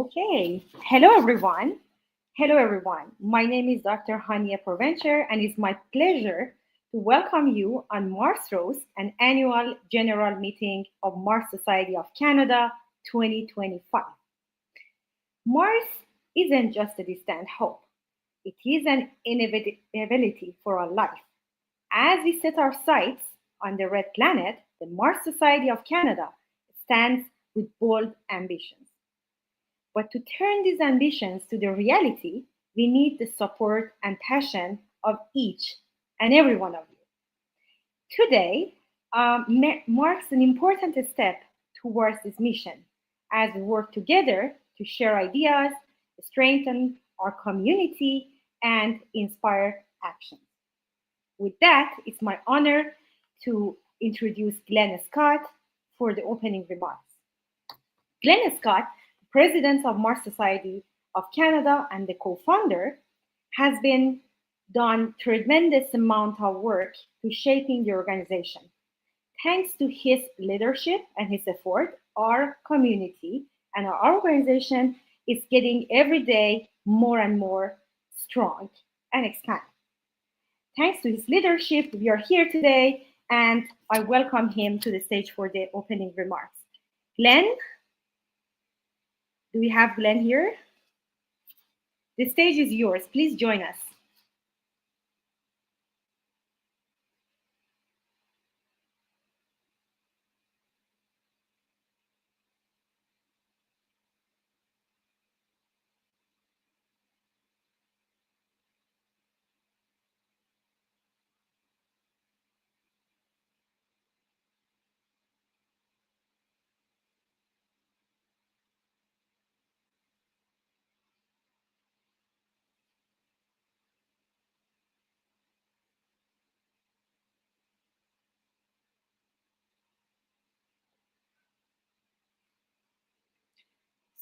Okay. Hello, everyone. Hello, everyone. My name is Dr. Hania Provencher, and it's my pleasure to welcome you on MarsRoast, an annual general meeting of Mars Society of Canada 2025. Mars isn't just a distant hope, it is an inevitability for our life. As we set our sights on the red planet, the Mars Society of Canada stands with bold ambitions. But to turn these ambitions to the reality, we need the support and passion of each and every one of you. Today marks an important step towards this mission as we work together to share ideas, strengthen our community, and inspire action. With that, it's my honor to introduce Glenn Scott for the opening remarks. Glenn Scott, President of Mars Society of Canada and the co-founder, has been done tremendous amount of work to shaping the organization. Thanks to his leadership and his effort, our community and our organization is getting every day more and more strong and expanding. Thanks to his leadership, we are here today, and I welcome him to the stage for the opening remarks. Glenn, do we have Glenn here? The stage is yours. Please join us.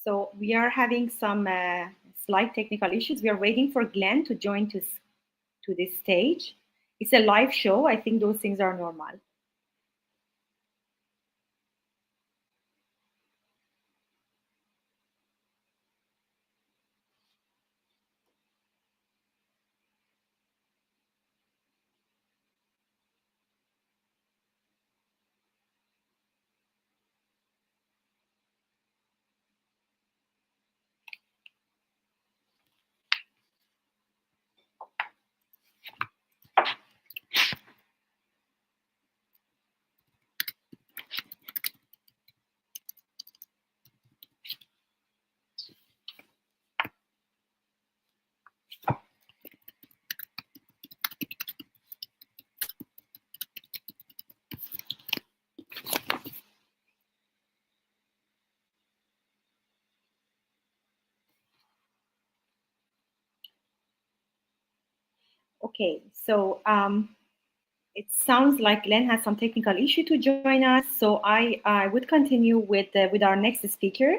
So we are having some slight technical issues. We are waiting for Glenn to join to this stage. It's a live show. I think those things are normal. Okay, so it sounds like Glenn has some technical issue to join us. So I would continue with our next speaker,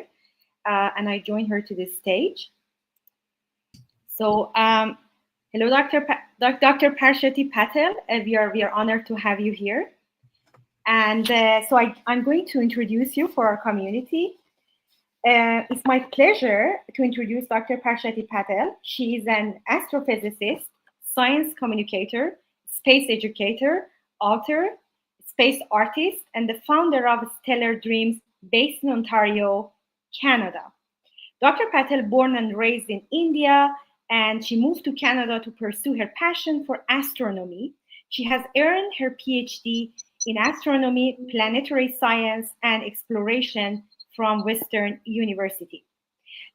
and I join her to this stage. So hello, Dr. Parshati Patel. We are honored to have you here. And so I'm going to introduce you for our community. It's my pleasure to introduce Dr. Parshati Patel. She is an astrophysicist, science communicator, space educator, author, space artist, and the founder of Stellar Dreams based in Ontario, Canada. Dr. Patel, born and raised in India, and she moved to Canada to pursue her passion for astronomy. She has earned her PhD in astronomy, planetary science, and exploration from Western University.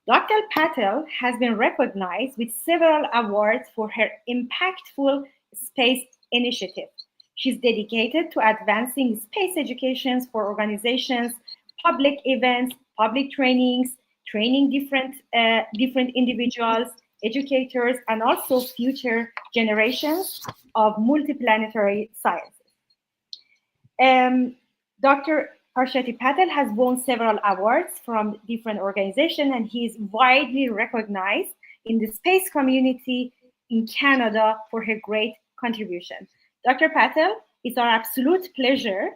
Dr. Patel has been recognized with several awards for her impactful space initiative. She's dedicated to advancing space education for organizations, public events, public trainings, training different individuals, educators, and also future generations of multiplanetary sciences. Dr. Parshati Patel has won several awards from different organizations, and he is widely recognized in the space community in Canada for her great contribution. Dr. Patel, it's our absolute pleasure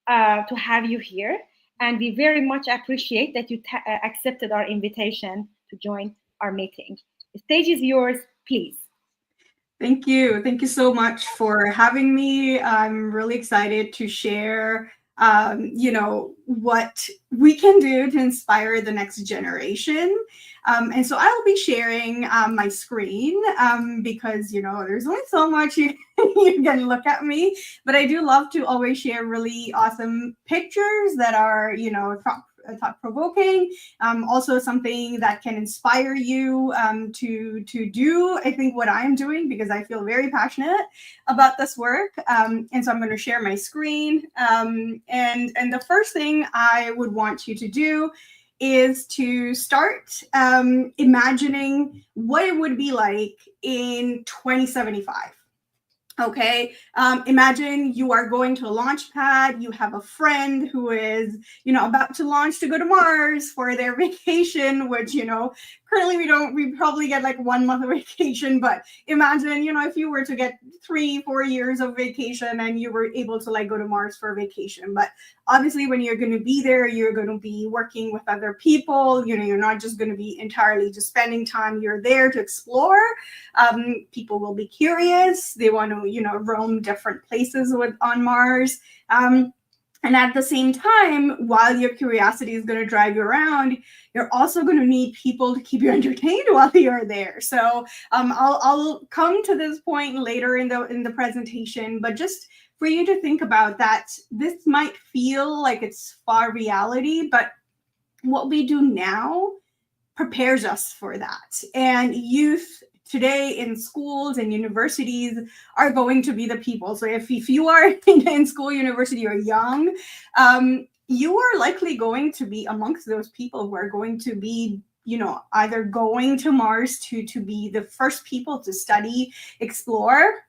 to have you here. And we very much appreciate that you accepted our invitation to join our meeting. The stage is yours, please. Thank you. Thank you so much for having me. I'm really excited to share, what we can do to inspire the next generation. And so I'll be sharing my screen because, there's only so much you can look at me. But I do love to always share really awesome pictures that are, thought-provoking, also something that can inspire you to do, I think, what I'm doing, because I feel very passionate about this work. And so I'm going to share my screen. And the first thing I would want you to do is to start imagining what it would be like in 2075. Okay, imagine you are going to a launch pad. You have a friend who is, about to launch to go to Mars for their vacation, which, currently we probably get like 1 month of vacation. But imagine, if you were to get 3-4 years of vacation and you were able to like go to Mars for a vacation. But obviously, when you're going to be there, you're going to be working with other people. You're not just going to be entirely just spending time. You're there to explore. People will be curious. They want to, roam different places on Mars. And at the same time, while your curiosity is going to drive you around, you're also going to need people to keep you entertained while you're there. So I'll come to this point later in the presentation, but just for you to think about that, this might feel like it's far reality, but what we do now prepares us for that. And youth today in schools and universities are going to be the people. So if you are in school, university, or young, you are likely going to be amongst those people who are going to be, either going to Mars to be the first people to study, explore,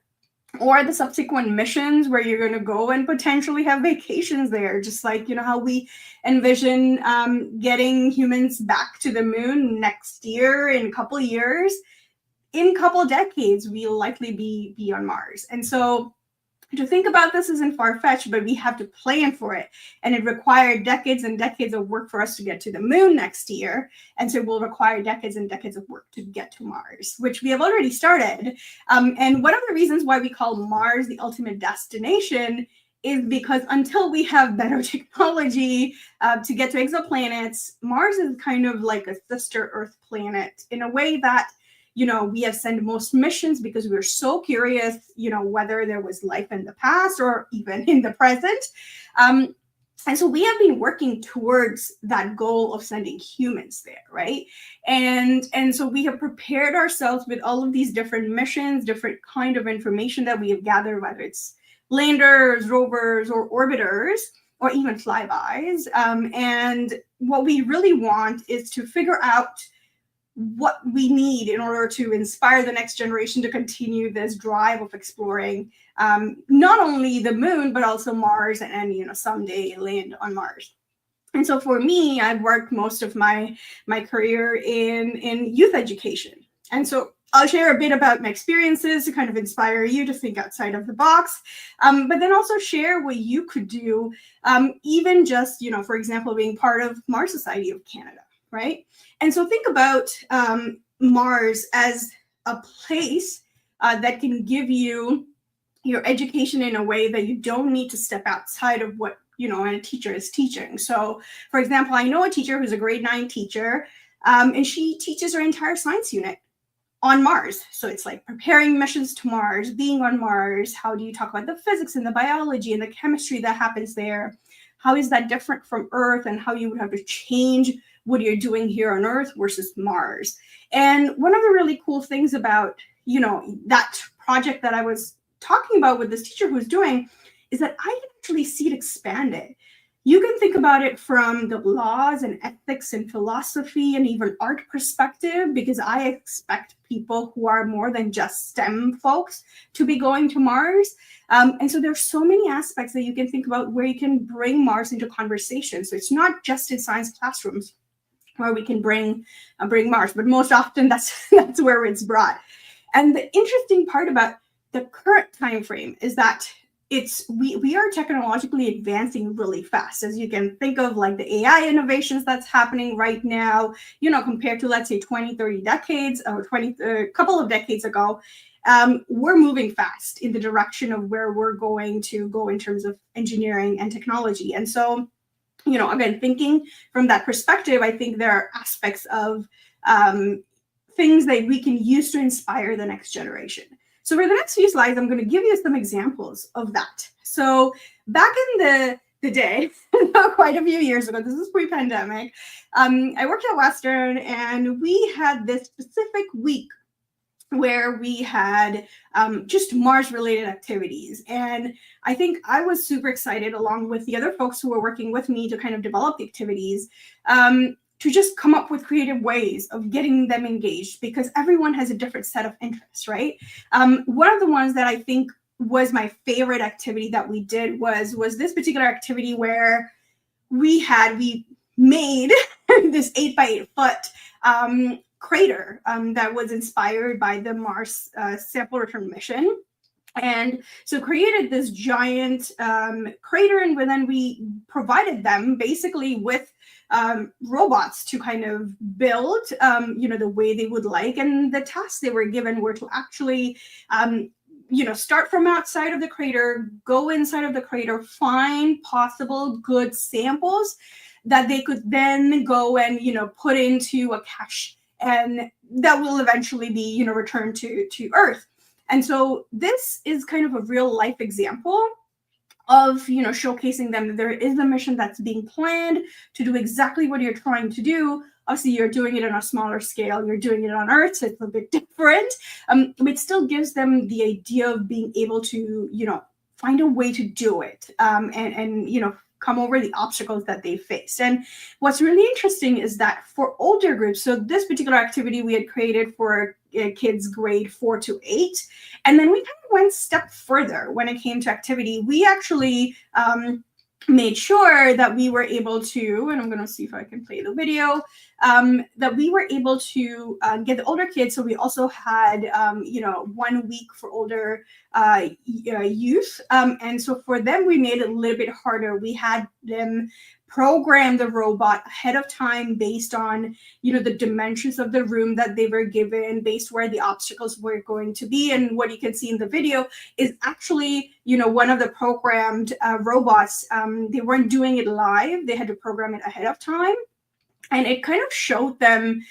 or the subsequent missions where you're going to go and potentially have vacations there, just like, how we envision getting humans back to the moon next year, in a couple of years. In a couple of decades, we'll likely be on Mars. And so to think about this isn't far-fetched, but we have to plan for it. And it required decades and decades of work for us to get to the moon next year. And so it will require decades and decades of work to get to Mars, which we have already started. And one of the reasons why we call Mars the ultimate destination is because until we have better technology to get to exoplanets, Mars is kind of like a sister Earth planet in a way that we have sent most missions because we were so curious, whether there was life in the past or even in the present. And so we have been working towards that goal of sending humans there, right? And so we have prepared ourselves with all of these different missions, different kind of information that we have gathered, whether it's landers, rovers, or orbiters, or even flybys. And what we really want is to figure out what we need in order to inspire the next generation to continue this drive of exploring not only the moon, but also Mars, and someday land on Mars. And so for me, I've worked most of my career in youth education. And so I'll share a bit about my experiences to kind of inspire you to think outside of the box, but then also share what you could do, even just, for example, being part of Mars Society of Canada, right? And so think about Mars as a place that can give you your education in a way that you don't need to step outside of what, a teacher is teaching. So, for example, I know a teacher who's a grade 9 teacher, and she teaches her entire science unit on Mars. So it's like preparing missions to Mars, being on Mars. How do you talk about the physics and the biology and the chemistry that happens there? How is that different from Earth, and how you would have to change what you're doing here on Earth versus Mars? And one of the really cool things about, that project that I was talking about with this teacher who's doing is that I can actually see it expanded. You can think about it from the laws and ethics and philosophy and even art perspective, because I expect people who are more than just STEM folks to be going to Mars. And so there's so many aspects that you can think about where you can bring Mars into conversation. So it's not just in science classrooms where we can bring Mars, but most often that's where it's brought. And the interesting part about the current time frame is that we are technologically advancing really fast, as you can think of, like the AI innovations that's happening right now, compared to, let's say, 20, 30 decades or 20 couple of decades ago. We're moving fast in the direction of where we're going to go in terms of engineering and technology. And so, again, thinking from that perspective, I think there are aspects of things that we can use to inspire the next generation. So for the next few slides, I'm going to give you some examples of that. So back in the day, quite a few years ago, this is pre-pandemic, I worked at Western, and we had this specific week where we had just Mars-related activities. And I think I was super excited, along with the other folks who were working with me to kind of develop the activities, to just come up with creative ways of getting them engaged, because everyone has a different set of interests, right? One of the ones that I think was my favorite activity that we did was this particular activity where we made this 8 by 8 foot crater that was inspired by the Mars sample return mission. And so created this giant crater, and then we provided them basically with robots to kind of build, the way they would like. And the tasks they were given were to actually, start from outside of the crater, go inside of the crater, find possible good samples that they could then go and, put into a cache, and that will eventually be, returned to Earth. And so this is kind of a real life example of, showcasing them that there is a mission that's being planned to do exactly what you're trying to do. Obviously, you're doing it on a smaller scale. You're doing it on Earth, so it's a bit different. But it still gives them the idea of being able to, find a way to do it, and come over the obstacles that they faced. And what's really interesting is that for older groups, so this particular activity we had created for kids grade 4 to 8, and then we kind of went a step further when it came to activity. We actually made sure that we were able to, and I'm going to see if I can play the video, that we were able to get the older kids. So we also had, 1 week for older youth. And so for them, we made it a little bit harder. We had them program the robot ahead of time based on, the dimensions of the room that they were given, based where the obstacles were going to be. And what you can see in the video is actually, one of the programmed robots. They weren't doing it live. They had to program it ahead of time. And it kind of showed them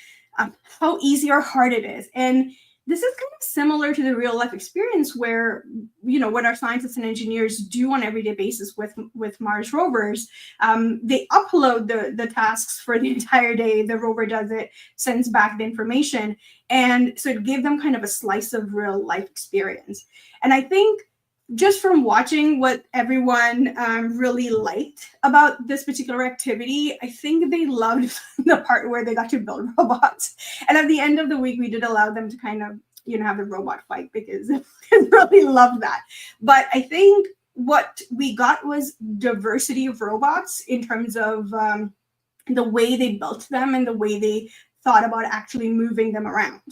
how easy or hard it is. And this is kind of similar to the real life experience where, what our scientists and engineers do on an everyday basis with Mars rovers. They upload the tasks for the entire day. The rover does it, sends back the information. And so it gave them kind of a slice of real life experience. And I think just from watching what everyone really liked about this particular activity, I think they loved the part where they got to build robots. And at the end of the week, we did allow them to kind of, have the robot fight, because they really loved that. But I think what we got was diversity of robots in terms of the way they built them and the way they thought about actually moving them around.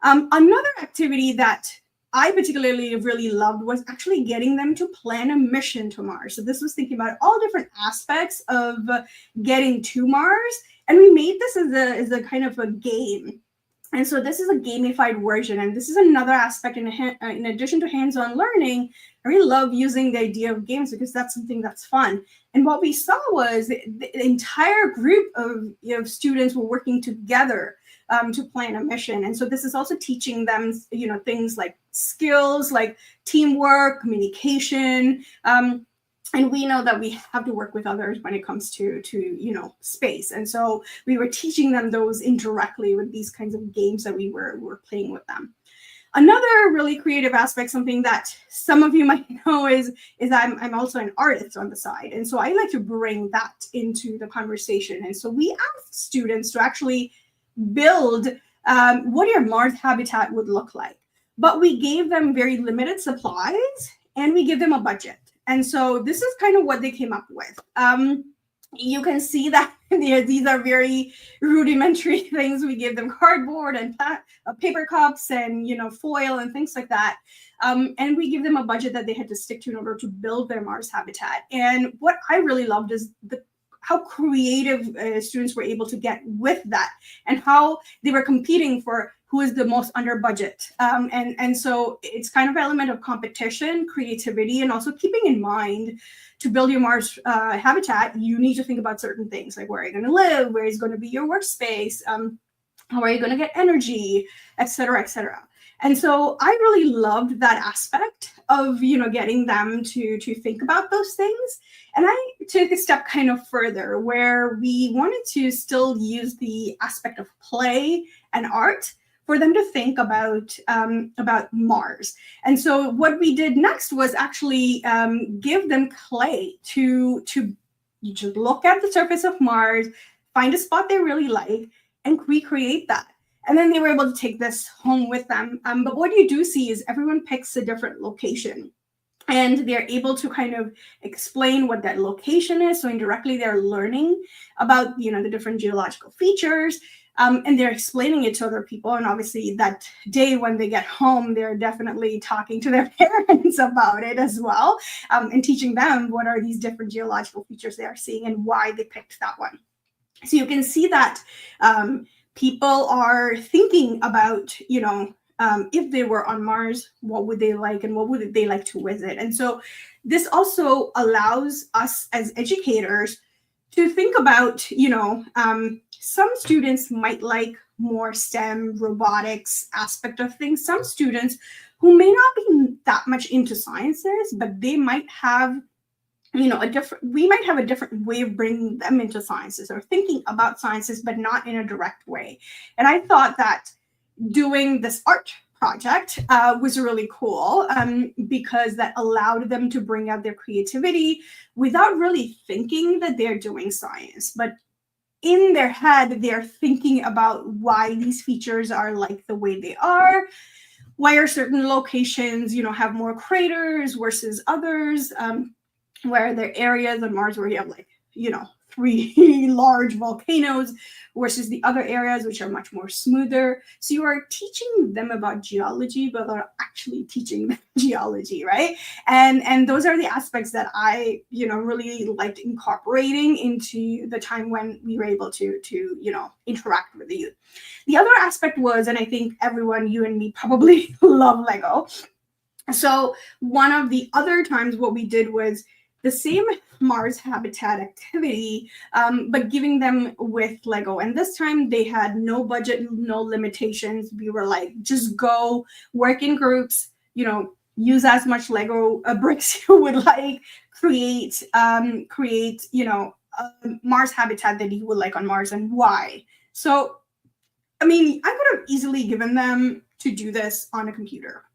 Another activity that I particularly really loved was actually getting them to plan a mission to Mars. So this was thinking about all different aspects of getting to Mars, and we made this as a kind of a game. And so this is a gamified version, and this is another aspect in addition to hands-on learning. I really love using the idea of games because that's something that's fun. And what we saw was the entire group of students were working together to plan a mission. And so this is also teaching them, things like skills, like teamwork, communication. And we know that we have to work with others when it comes to space. And so we were teaching them those indirectly with these kinds of games that we were playing with them. Another really creative aspect, something that some of you might know, is I'm also an artist on the side. And so I like to bring that into the conversation. And so we asked students to actually build what your Mars habitat would look like. But we gave them very limited supplies, and we give them a budget. And so this is kind of what they came up with. you can see that these are very rudimentary things. We give them cardboard and paper cups and foil and things like that, and we give them a budget that they had to stick to in order to build their Mars habitat. And what I really loved is how creative students were able to get with that, and how they were competing for who is the most under budget. And so it's kind of an element of competition, creativity, and also keeping in mind, to build your Mars habitat, you need to think about certain things like where are you going to live, where is going to be your workspace, how are you going to get energy, etc., etc. And so I really loved that aspect of getting them to think about those things. And I took a step kind of further, where we wanted to still use the aspect of play and art for them to think about Mars. And so what we did next was actually give them clay to you just look at the surface of Mars, find a spot they really like, and recreate that. And then they were able to take this home with them. But what you do see is everyone picks a different location, and they're able to kind of explain what that location is. So indirectly, they're learning about the different geological features, and they're explaining it to other people. And obviously, that day when they get home, they're definitely talking to their parents about it as well, and teaching them what are these different geological features they are seeing and why they picked that one. So you can see that people are thinking about, if they were on Mars, what would they like and what would they like to visit? And so this also allows us as educators to think about, some students might like more STEM, robotics aspect of things. Some students who may not be that much into sciences, but they might have we might have a different way of bringing them into sciences or thinking about sciences, but not in a direct way. And I thought that doing this art project was really cool, because that allowed them to bring out their creativity without really thinking that they're doing science. But in their head, they're thinking about why these features are like the way they are. Why are certain locations, have more craters versus others? Where there are areas on Mars where you have 3 large volcanoes versus the other areas which are much more smoother. So you are teaching them about geology, but are actually teaching them geology, right? And those are the aspects that I, really liked incorporating into the time when we were able to interact with the youth. The other aspect was, and I think everyone, you and me, probably love Lego. So one of the other times what we did was the same Mars habitat activity, but giving them with Lego. And this time they had no budget, no limitations. We were like, just go work in groups, use as much Lego bricks you would like, create Mars habitat that you would like on Mars and why. So, I mean, I could have easily given them to do this on a computer,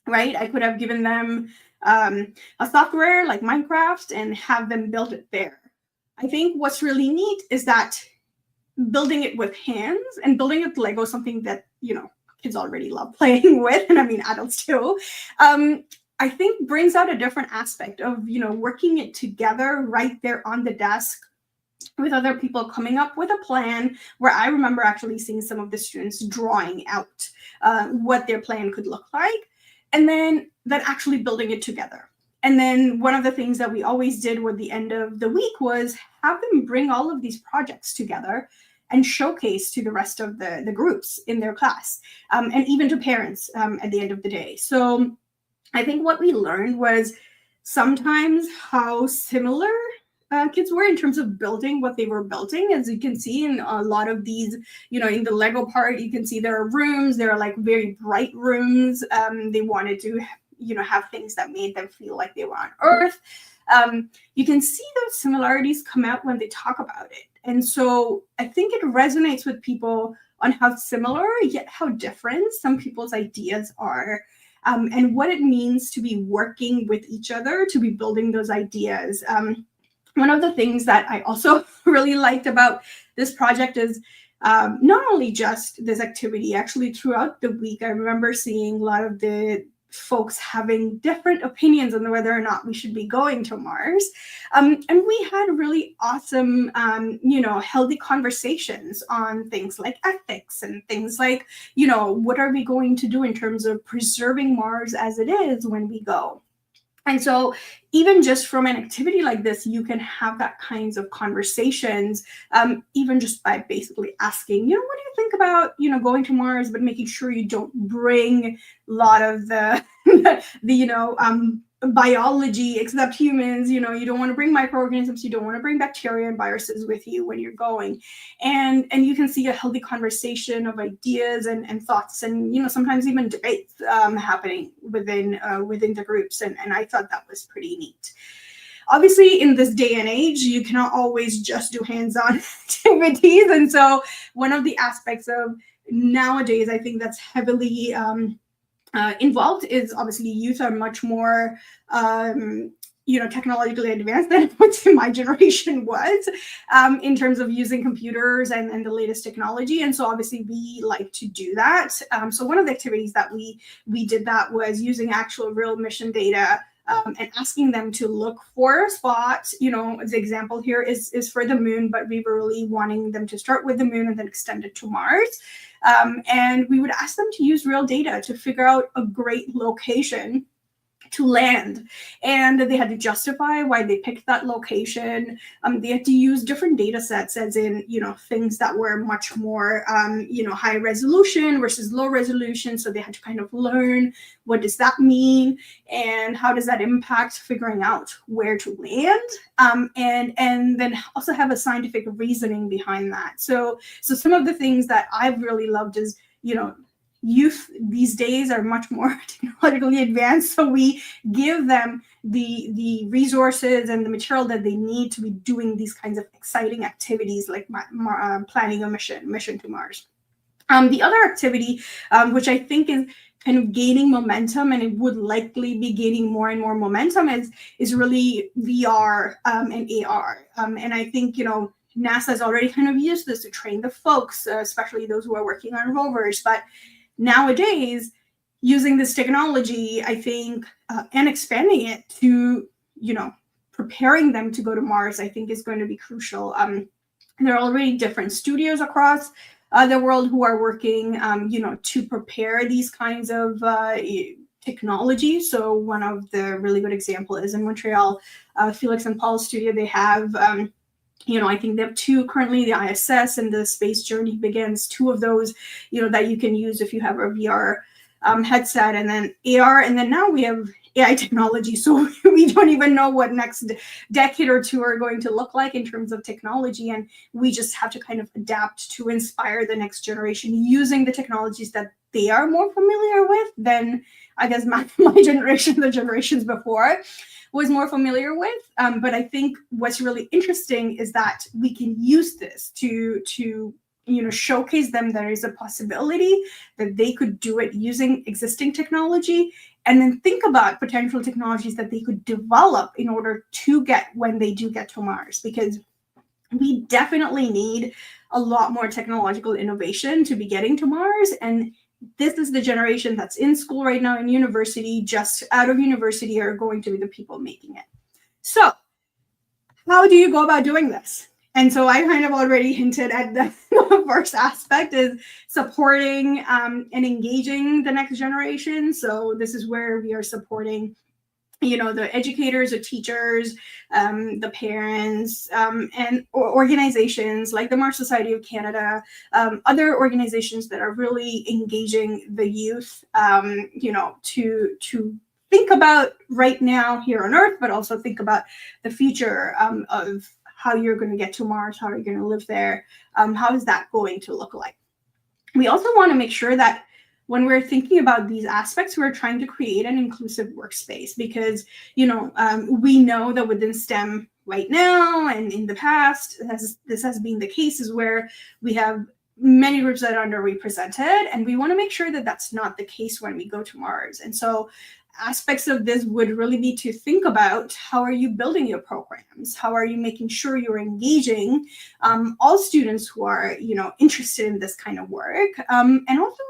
right? I could have given them a software like Minecraft and have them build it there. I think what's really neat is that building it with hands and building it with Lego is something that, kids already love playing with, and I mean adults too. I think brings out a different aspect of, working it together right there on the desk with other people, coming up with a plan, where I remember actually seeing some of the students drawing out what their plan could look like, and then actually building it together. And then one of the things that we always did with the end of the week was have them bring all of these projects together and showcase to the rest of the groups in their class, and even to parents at the end of the day. So I think what we learned was sometimes how similar kids were in terms of building what they were building. As you can see in a lot of these, in the Lego part, you can see there are rooms. There are like very bright rooms. They wanted to, have things that made them feel like they were on Earth. You can see those similarities come out when they talk about it. And so I think it resonates with people on how similar yet how different some people's ideas are. And what it means to be working with each other, to be building those ideas. One of the things that I also really liked about this project is not only just this activity, actually throughout the week, I remember seeing a lot of the folks having different opinions on whether or not we should be going to Mars. And we had really awesome, healthy conversations on things like ethics and things like, what are we going to do in terms of preserving Mars as it is when we go? And so even just from an activity like this, you can have that kinds of conversations, even just by basically asking, what do you think about, going to Mars, but making sure you don't bring a lot of the, biology, except humans, you don't want to bring microorganisms, you don't want to bring bacteria and viruses with you when you're going. And you can see a healthy conversation of ideas and thoughts and, sometimes even debates happening within the groups. And I thought that was pretty neat. Obviously, in this day and age, you cannot always just do hands-on activities. And so one of the aspects of nowadays, I think that's heavily involved is obviously youth are much more technologically advanced than what my generation was in terms of using computers and the latest technology. And so obviously we like to do that. So one of the activities that we did that was using actual real mission data and asking them to look for a spot. The example here is for the moon, but we were really wanting them to start with the moon and then extend it to Mars. And we would ask them to use real data to figure out a great location to land, and they had to justify why they picked that location. They had to use different data sets, as in things that were much more high resolution versus low resolution. So they had to kind of learn, what does that mean and how does that impact figuring out where to land, and then also have a scientific reasoning behind that. So some of the things that I've really loved is youth these days are much more technologically advanced, so we give them the resources and the material that they need to be doing these kinds of exciting activities like planning a mission to Mars. The other activity, which I think is kind of gaining momentum, and it would likely be gaining more and more momentum, is really VR and AR. And I think NASA's already kind of used this to train the folks, especially those who are working on rovers, but nowadays, using this technology, I think, and expanding it to, preparing them to go to Mars, I think is going to be crucial. There are already different studios across the world who are working, to prepare these kinds of technology. So one of the really good example is in Montreal, Felix and Paul's studio. They have I think they have two currently, the ISS and the Space Journey Begins, two of those, that you can use if you have a VR headset, and then AR, and then now we have AI technology. So we don't even know what next decade or two are going to look like in terms of technology. And we just have to kind of adapt to inspire the next generation using the technologies that they are more familiar with than, I guess, my generation, the generations before was more familiar with. But I think what's really interesting is that we can use this to showcase them there is a possibility that they could do it using existing technology, and then think about potential technologies that they could develop in order to get when they do get to Mars, because we definitely need a lot more technological innovation to be getting to Mars. And this is the generation that's in school right now, in university, just out of university, are going to be the people making it. So how do you go about doing this? And so I kind of already hinted at the first aspect is supporting and engaging the next generation. So this is where we are supporting the educators, the teachers, the parents, and organizations like the Mars Society of Canada, other organizations that are really engaging the youth, to think about right now here on Earth, but also think about the future of how you're going to get to Mars, how you're going to live there, how is that going to look like. We also want to make sure that when we're thinking about these aspects, we're trying to create an inclusive workspace, because, we know that within STEM right now and in the past, this has been the case, is where we have many groups that are underrepresented, and we want to make sure that that's not the case when we go to Mars. And so aspects of this would really be to think about, how are you building your programs? How are you making sure you're engaging all students who are, interested in this kind of work? And also,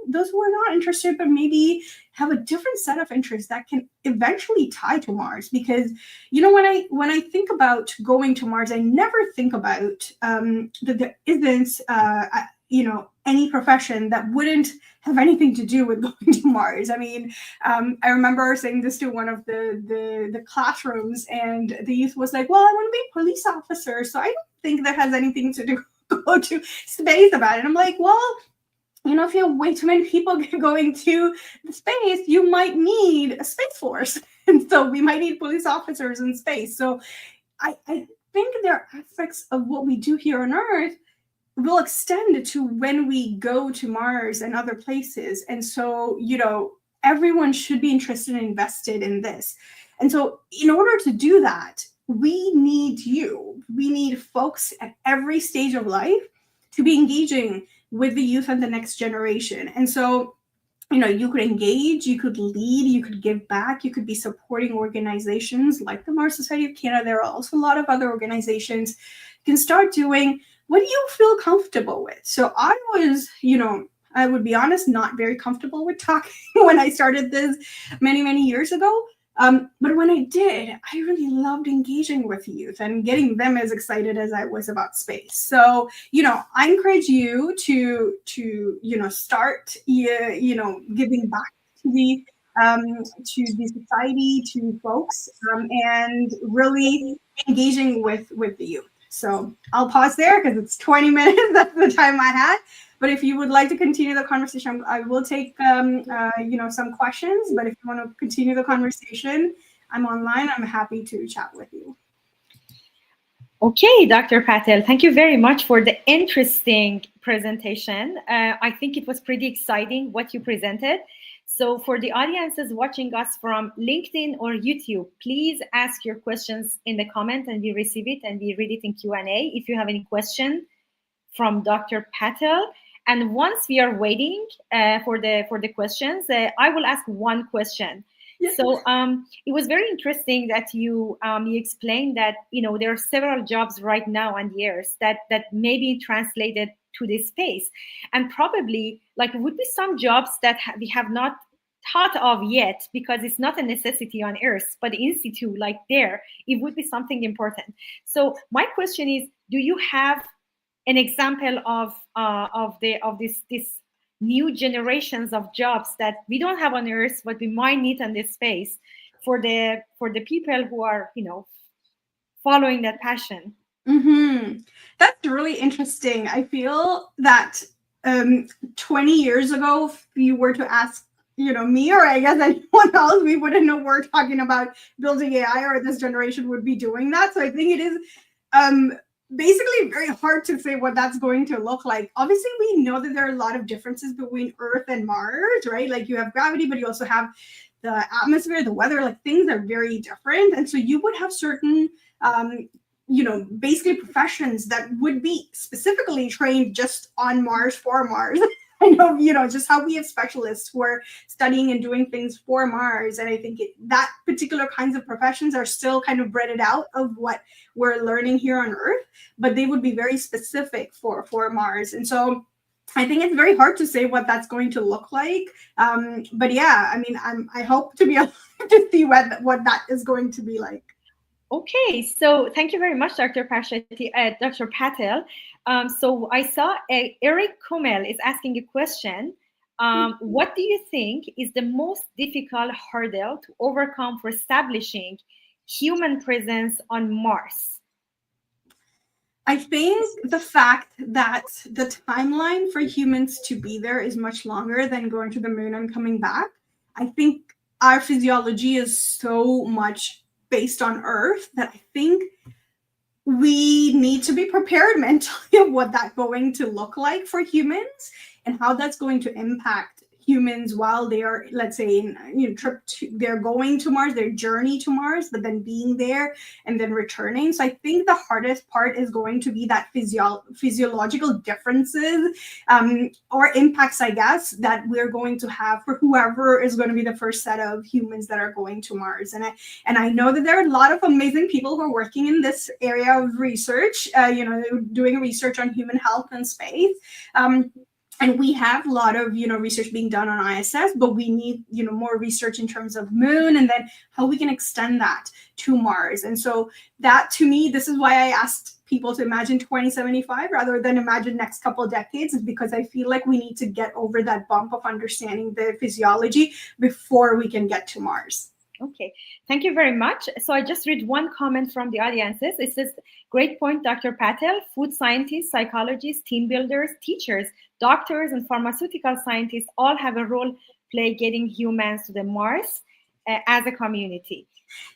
those who are not interested, but maybe have a different set of interests that can eventually tie to Mars. Because when I think about going to Mars, I never think about that there isn't any profession that wouldn't have anything to do with going to Mars. I mean, I remember saying this to one of the classrooms, and the youth was like, "Well, I want to be a police officer, so I don't think that has anything to do go to space about it." I'm like, well, if you have way too many people going to the space, you might need a space force, and so we might need police officers in space. So I think there are aspects of what we do here on Earth will extend to when we go to Mars and other places. And so, everyone should be interested and invested in this. And so, in order to do that, we need you. We need folks at every stage of life to be engaging with the youth and the next generation. And so, you could engage, you could lead, you could give back, you could be supporting organizations like the Mars Society of Canada. There are also a lot of other organizations you can start doing what do you feel comfortable with. So I was, I would be honest, not very comfortable with talking when I started this many, many years ago. But when I did, I really loved engaging with youth and getting them as excited as I was about space. So, I encourage you to start, giving back to the society, to folks, and really engaging with the youth. So I'll pause there because it's 20 minutes. That's the time I had. But if you would like to continue the conversation, I will take some questions. But if you want to continue the conversation, I'm online. I'm happy to chat with you. Okay, Dr. Patel, thank you very much for the interesting presentation. I think it was pretty exciting what you presented. So for the audiences watching us from LinkedIn or YouTube, please ask your questions in the comment and we receive it and we read it in Q&A if you have any question from Dr. Patel. And once we are waiting for the questions, I will ask one question. Yes. So it was very interesting that you explained that there are several jobs right now on the earth that may be translated to this space, and probably would be some jobs that we have not thought of yet because it's not a necessity on earth, but in situ, there, it would be something important. So my question is, do you have an example of this new generations of jobs that we don't have on earth but we might need on this space for the people who are following that passion? Mm-hmm. That's really interesting. I feel that 20 years ago, if you were to ask me, or I guess anyone else, we wouldn't know we're talking about building AI, or this generation would be doing that. So I think it is basically very hard to say what that's going to look like. Obviously, we know that there are a lot of differences between Earth and Mars, right? Like you have gravity, but you also have the atmosphere, the weather, things are very different. And so you would have certain basically professions that would be specifically trained just on Mars, for Mars. I know, just how we have specialists who are studying and doing things for Mars. And I think that particular kinds of professions are still kind of bred out of what we're learning here on Earth, but they would be very specific for Mars. And so I think it's very hard to say what that's going to look like. But yeah, I mean, I hope to be able to see what that is going to be like. Okay, so thank you very much, Dr. Dr. Patel. So I saw Eric Kummel is asking a question. What do you think is the most difficult hurdle to overcome for establishing human presence on Mars? I think the fact that the timeline for humans to be there is much longer than going to the moon and coming back. I think our physiology is so much based on Earth that I think we need to be prepared mentally of what that's going to look like for humans and how that's going to impact humans while they are, let's say, they're going to Mars, their journey to Mars, but then being there and then returning. So I think the hardest part is going to be that physiological differences or impacts, I guess, that we're going to have for whoever is going to be the first set of humans that are going to Mars. And I know that there are a lot of amazing people who are working in this area of research, doing research on human health and space. And we have a lot of research being done on ISS, but we need more research in terms of moon, and then how we can extend that to Mars. And so that, to me, this is why I asked people to imagine 2075 rather than imagine next couple of decades, is because I feel like we need to get over that bump of understanding the physiology before we can get to Mars. Okay, thank you very much. So I just read one comment from the audiences. It says, great point, Dr. Patel. Food scientists, psychologists, team builders, teachers, doctors, and pharmaceutical scientists all have a role play getting humans to the Mars as a community.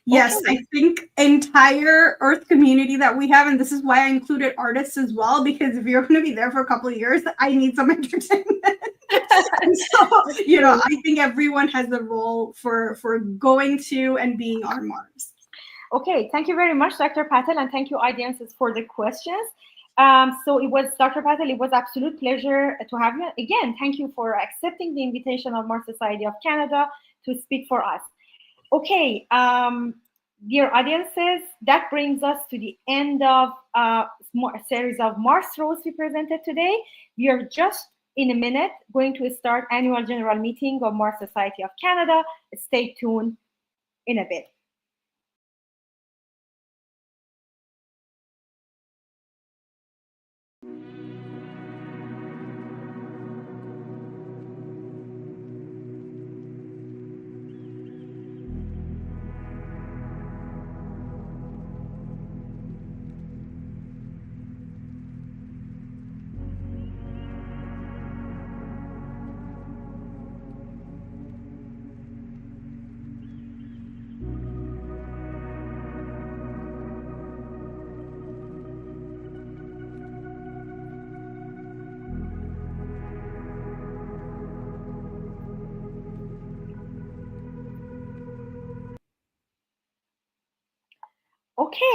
Yes, okay. I think entire Earth community that we have, and this is why I included artists as well, because if you're going to be there for a couple of years, I need some entertainment. And so, I think everyone has a role for going to and being on Mars. Okay, thank you very much, Dr. Patel, and thank you, audiences, for the questions. So it was, Dr. Patel, it was absolute pleasure to have you. Again, thank you for accepting the invitation of Mars Society of Canada to speak for us. Okay, dear audiences, that brings us to the end of a series of MarsRoast we presented today. We are just in a minute going to start annual general meeting of Mars Society of Canada. Stay tuned in a bit.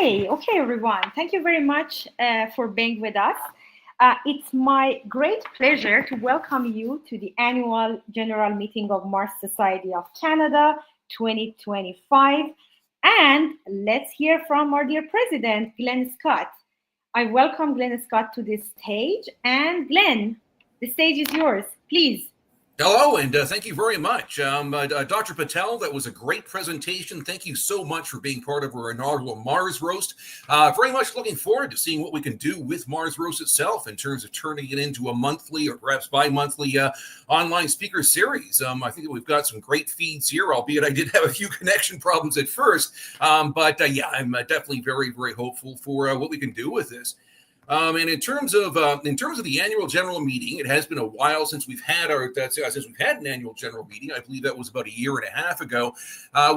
Okay, everyone. Thank you very much for being with us. It's my great pleasure to welcome you to the annual general meeting of Mars Society of Canada 2025. And let's hear from our dear president, Glenn Scott. I welcome Glenn Scott to this stage. And Glenn, the stage is yours. Please. Hello, and thank you very much. Dr. Patel, that was a great presentation. Thank you so much for being part of our inaugural MarsRoast. Very much looking forward to seeing what we can do with MarsRoast itself in terms of turning it into a monthly or perhaps bi-monthly online speaker series. I think that we've got some great feeds here, albeit I did have a few connection problems at first. But I'm definitely very, very hopeful for what we can do with this. And in terms of the annual general meeting, it has been a while since we've had an annual general meeting. I believe that was about a year and a half ago.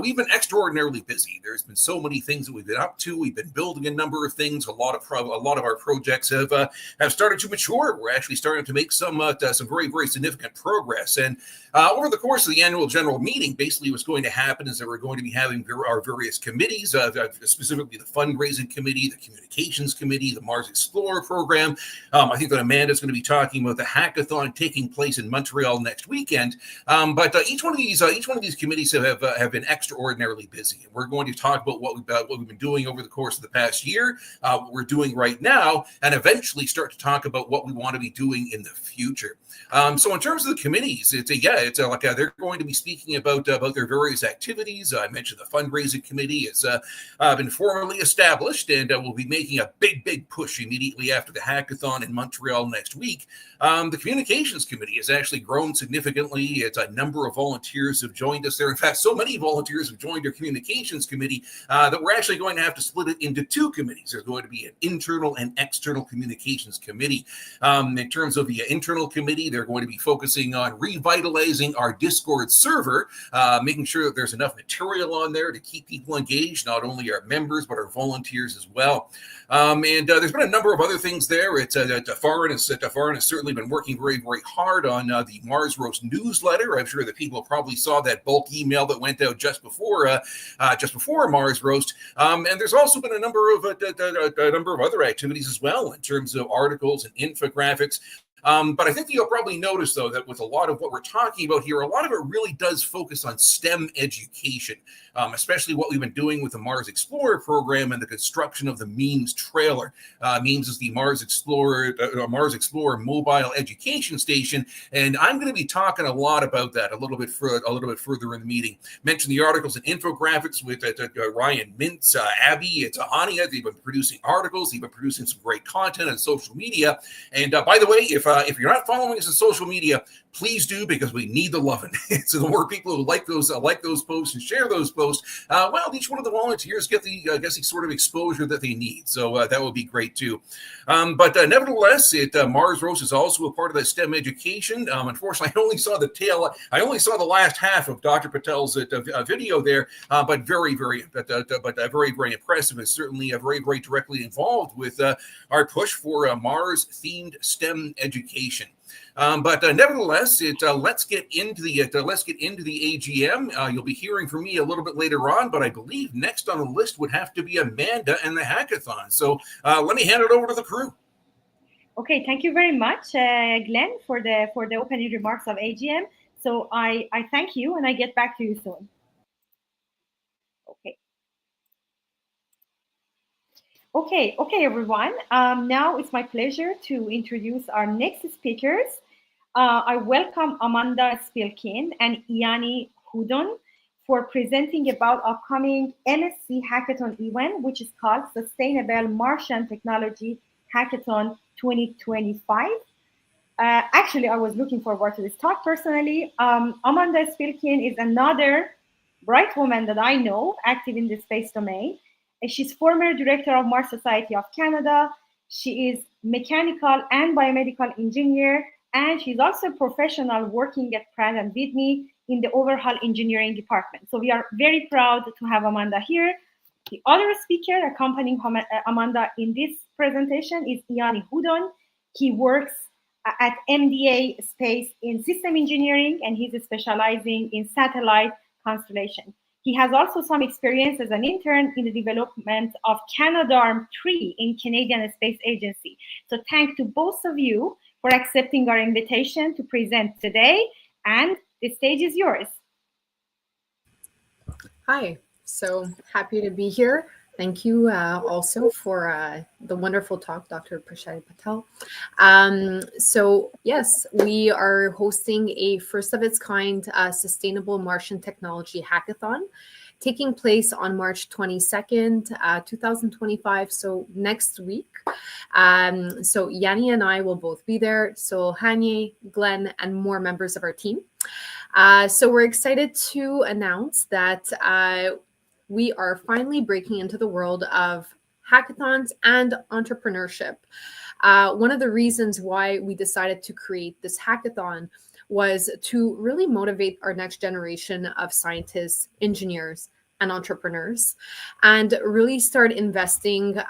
We've been extraordinarily busy. There's been so many things that we've been up to. We've been building a number of things. A lot of our projects have started to mature. We're actually starting to make some very, very significant progress. And over the course of the annual general meeting, basically what's going to happen is that we're going to be having our various committees, specifically the fundraising committee, the communications committee, the Mars Explorer program. I think that Amanda's going to be talking about the hackathon taking place in Montreal next weekend. But each one of these committees have been extraordinarily busy. And we're going to talk about what we've been doing over the course of the past year, what we're doing right now, and eventually start to talk about what we want to be doing in the future. So in terms of the committees, they're going to be speaking about their various activities. I mentioned the fundraising committee has been formally established, and will be making a big push immediately after the hackathon in Montreal next week. The communications committee has actually grown significantly. It's a number of volunteers have joined us there. In fact, so many volunteers have joined our communications committee that we're actually going to have to split it into two committees. There's going to be an internal and external communications committee. In terms of the internal committee, they're going to be focusing on revitalizing our Discord server, making sure that there's enough material on there to keep people engaged, not only our members, but our volunteers as well. And there's been a number of other things there. Tafarin has certainly been working very, very hard on the MarsRoast newsletter. I'm sure that people probably saw that bulk email that went out just before MarsRoast. And there's also been a number of other activities as well in terms of articles and infographics. But I think you'll probably notice, though, that with a lot of what we're talking about here, a lot of it really does focus on STEM education, especially what we've been doing with the Mars Explorer program and the construction of the MEMS trailer. MEMS is the Mars Explorer mobile education station, and I'm going to be talking a lot about that a little bit further in the meeting. Mention the articles and infographics with Ryan Mintz, Abby, Tahania. They've been producing articles. They've been producing some great content on social media. And by the way, if you're not following us on social media, please do, because we need the loving. So the more people who like those posts and share those posts, well, each one of the volunteers get the sort of exposure that they need. So that would be great too. But nevertheless, MarsRoast is also a part of that STEM education. Unfortunately, I only saw the last half of Dr. Patel's video there, but very, very impressive, and certainly very, very directly involved with our push for Mars-themed STEM education. But nevertheless, let's get into the AGM. You'll be hearing from me a little bit later on, but I believe next on the list would have to be Amanda and the hackathon. So let me hand it over to the crew. Okay, thank you very much, Glenn, for the opening remarks of AGM. So I thank you, and I get back to you soon. Okay, everyone. Now it's my pleasure to introduce our next speakers. I welcome Amanda Spilkin and Iani Hudon for presenting about upcoming MSc Hackathon event, which is called Sustainable Martian Technology Hackathon 2025. Actually, I was looking forward to this talk personally. Amanda Spilkin is another bright woman that I know active in the space domain. She's former director of Mars Society of Canada. She is mechanical and biomedical engineer, and she's also a professional working at Pratt & Whitney in the overhaul engineering department. So we are very proud to have Amanda here. The other speaker accompanying Amanda in this presentation is Iani Hudon. He works at MDA Space in system engineering, and he's specializing in satellite constellation. He has also some experience as an intern in the development of Canadarm3 in Canadian Space Agency. So thank to both of you for accepting our invitation to present today, and the stage is yours. Hi, so happy to be here. Thank you also for the wonderful talk, Dr. Prashad Patel. So yes, we are hosting a first of its kind Sustainable Martian Technology Hackathon taking place on March 22nd, 2025, so next week. So Yanni and I will both be there, so Hanye, Glenn, and more members of our team. So we're excited to announce that we are finally breaking into the world of hackathons and entrepreneurship. One of the reasons why we decided to create this hackathon was to really motivate our next generation of scientists, engineers, and entrepreneurs, and really start investing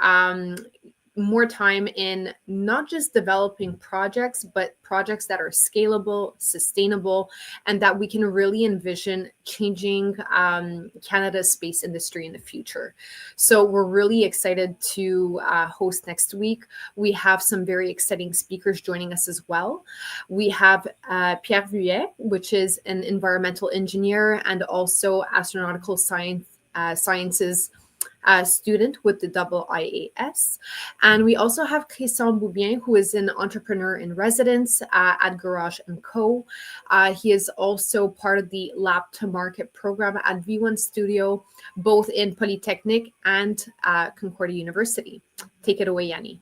more time in not just developing projects, but projects that are scalable, sustainable, and that we can really envision changing Canada's space industry in the future. So we're really excited to host next week. We have some very exciting speakers joining us as well. We have Pierre Vuillet, which is an environmental engineer and also astronautical sciences student with the IAS. And we also have Christian Boubien, who is an entrepreneur in residence at Garage & Co. He is also part of the Lab to Market program at V1 Studio, both in Polytechnic and Concordia University. Take it away, Yanni.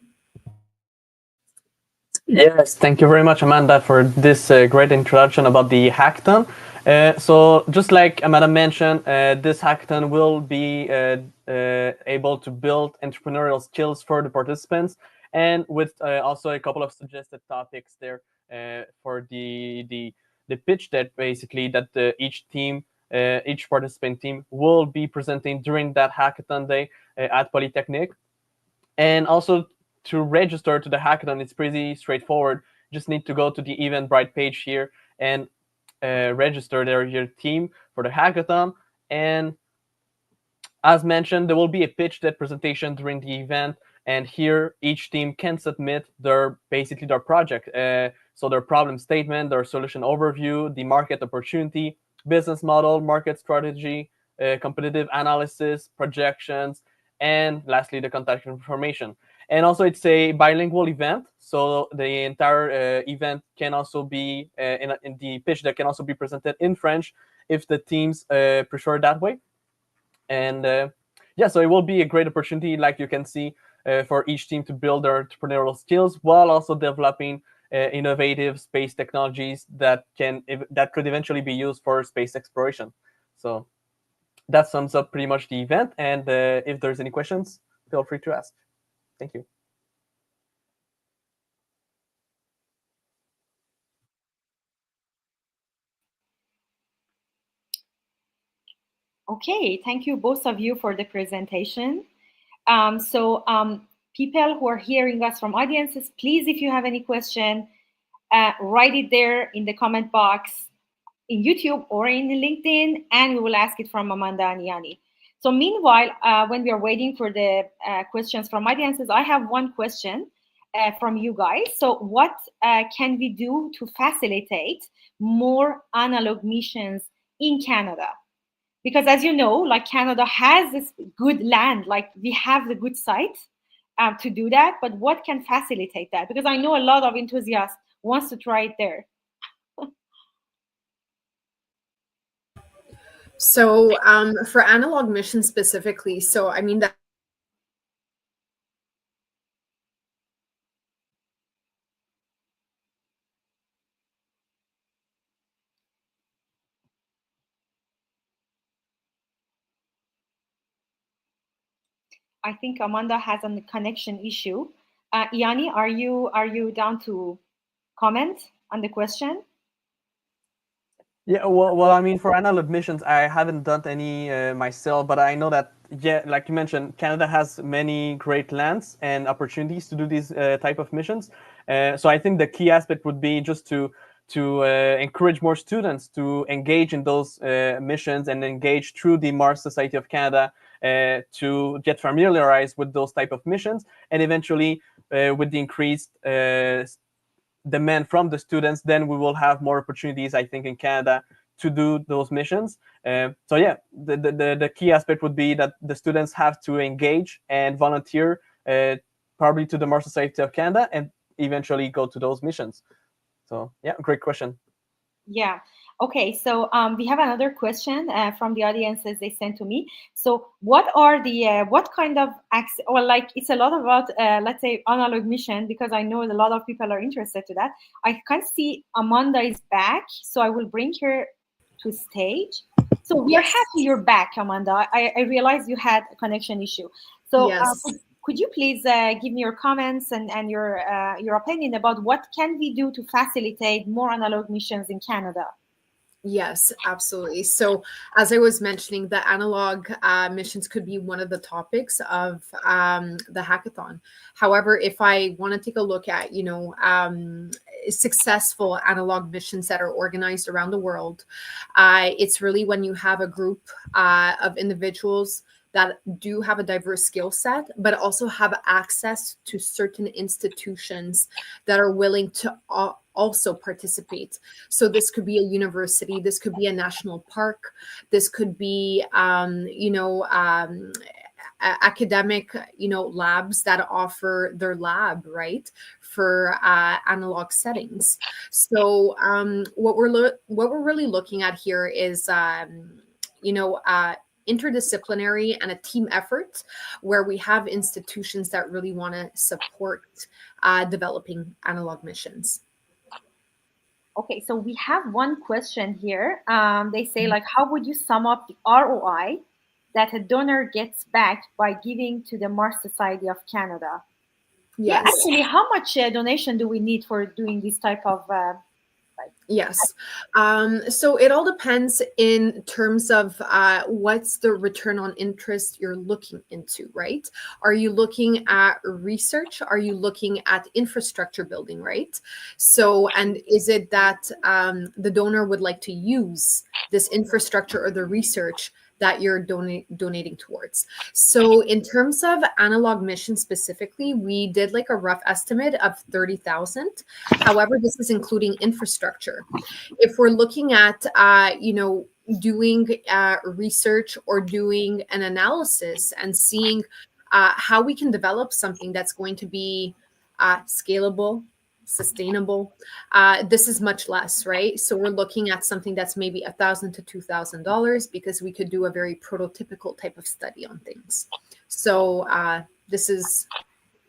Yes, thank you very much, Amanda, for this great introduction about the hackathon. So just like Amanda mentioned, this hackathon will be able to build entrepreneurial skills for the participants, and with also a couple of suggested topics there for the pitch that basically that each participant team will be presenting during that hackathon day at Polytechnic. And also to register to the hackathon, it's pretty straightforward. You just need to go to the Eventbrite page here and register your team for the hackathon. And as mentioned, there will be a pitch deck presentation during the event, And here, each team can submit their project. So their problem statement, their solution overview, the market opportunity, business model, market strategy, competitive analysis, projections, and lastly, the contact information. And also, it's a bilingual event, so the entire event can also be in the pitch that can also be presented in French if the teams prefer that way. And yeah, so it will be a great opportunity, like you can see, for each team to build their entrepreneurial skills while also developing innovative space technologies that could eventually be used for space exploration. So that sums up pretty much the event. And if there's any questions, feel free to ask. Thank you. Okay, thank you both of you for the presentation. People who are hearing us from audiences, please, if you have any question, write it there in the comment box in YouTube or in LinkedIn, and we will ask it from Amanda and Yanni. So meanwhile, when we are waiting for the questions from audiences, I have one question from you guys. So what can we do to facilitate more analog missions in Canada? Because as you know, like Canada has this good land, like we have the good site to do that, but what can facilitate that? Because I know a lot of enthusiasts wants to try it there. So for analog missions specifically, so I mean that I think Amanda has a connection issue. Yanni, are you down to comment on the question? Yeah, well, I mean, for analog missions, I haven't done any myself, but I know that, yeah, like you mentioned, Canada has many great lands and opportunities to do these type of missions. So I think the key aspect would be just to encourage more students to engage in those missions and engage through the Mars Society of Canada to get familiarized with those type of missions, and eventually with the increased demand from the students, then we will have more opportunities, I think, in Canada to do those missions. So yeah, the key aspect would be that the students have to engage and volunteer, probably to the Mars Society of Canada, and eventually go to those missions. So yeah, great question. Yeah. Okay. So we have another question from the audiences they sent to me. So what are the what kind of or like it's a lot about let's say analog mission, because I know a lot of people are interested to that. I can see Amanda is back, so I will bring her to stage. So we are happy you're back, Amanda. I realized you had a connection issue. So yes. could you please give me your comments and your opinion about what can we do to facilitate more analog missions in Canada? Yes, absolutely. So, as I was mentioning, the analog missions could be one of the topics of the hackathon. However, if I want to take a look at, successful analog missions that are organized around the world, it's really when you have a group of individuals that do have a diverse skill set, but also have access to certain institutions that are willing to also participate. So this could be a university, this could be a national park, this could be, academic, labs that offer their lab, right, for analog settings. So what we're really looking at here is, interdisciplinary and a team effort where we have institutions that really want to support developing analog missions. Okay, so we have one question here. They say, like, how would you sum up the ROI that a donor gets back by giving to the Mars Society of Canada? Yes. Yeah, actually, how much donation do we need for doing this type of Yes. So it all depends in terms of what's the return on interest you're looking into, right? Are you looking at research? Are you looking at infrastructure building, right? So, and is it that the donor would like to use this infrastructure or the research that you're donating towards. So in terms of analog mission specifically, we did like a rough estimate of 30,000. However, this is including infrastructure. If we're looking at, doing research or doing an analysis and seeing how we can develop something that's going to be scalable, sustainable, this is much less, right? So we're looking at something that's maybe $1,000 to $2,000 because we could do a very prototypical type of study on things. So this is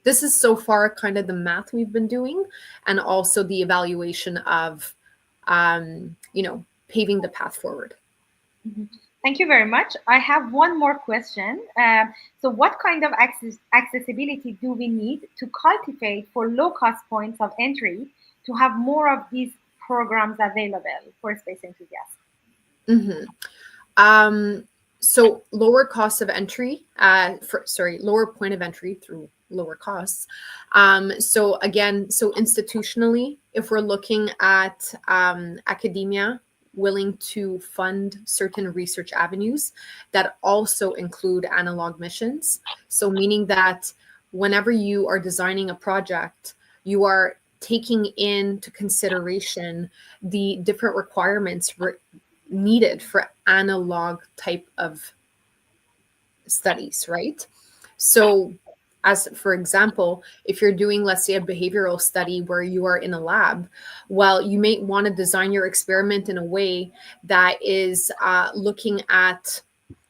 so far kind of the math we've been doing, and also the evaluation of paving the path forward. Mm-hmm. Thank you very much. I have one more question. So what kind of accessibility do we need to cultivate for low-cost points of entry to have more of these programs available for space enthusiasts? Mm-hmm. So lower cost of entry, lower point of entry through lower costs. So institutionally, if we're looking at academia, willing to fund certain research avenues that also include analog missions. So meaning that whenever you are designing a project, you are taking into consideration the different requirements needed for analog type of studies, right? So as for example, if you're doing, let's say, a behavioral study where you are in a lab, well, you may want to design your experiment in a way that is looking at,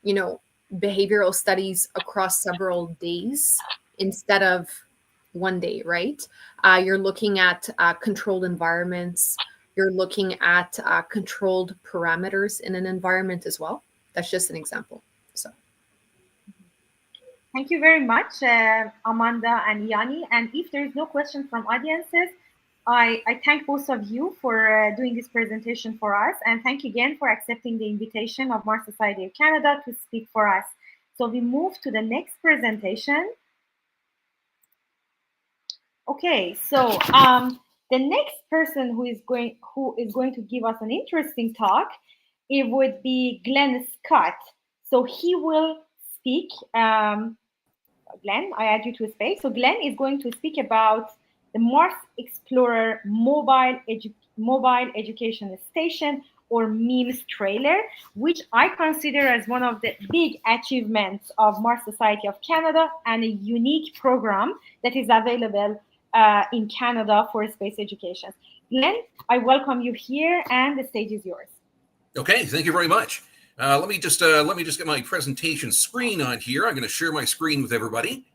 behavioral studies across several days instead of one day, right? You're looking at controlled environments. You're looking at controlled parameters in an environment as well. That's just an example. So. Thank you very much, Amanda and Yanni. And if there is no question from audiences, I thank both of you for doing this presentation for us. And thank you again for accepting the invitation of Mars Society of Canada to speak for us. So we move to the next presentation. Okay, so the next person who is going to give us an interesting talk, it would be Glenn Scott. So he will speak. Glenn, I add you to a space. So Glenn is going to speak about the Mars Explorer mobile education station, or MEMS trailer, which I consider as one of the big achievements of Mars Society of Canada and a unique program that is available in Canada for space education. Glenn, I welcome you here, and the stage is yours. Okay, thank you very much. Let me just get my presentation screen on here. I'm going to share my screen with everybody.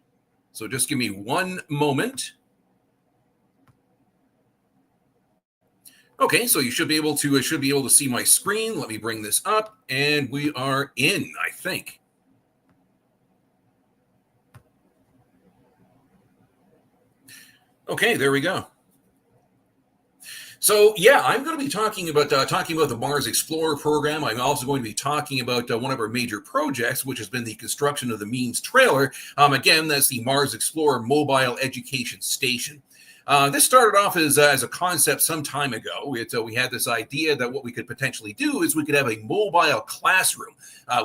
So just give me one moment. Okay, so you should be able to see my screen. Let me bring this up, and we are in, I think. Okay, there we go. So yeah, I'm going to be talking about the Mars Explorer program. I'm also going to be talking about one of our major projects, which has been the construction of the MEMS trailer. Again, that's the Mars Explorer Mobile Education Station. This started off as a concept some time ago. We had this idea that what we could potentially do is we could have a mobile classroom,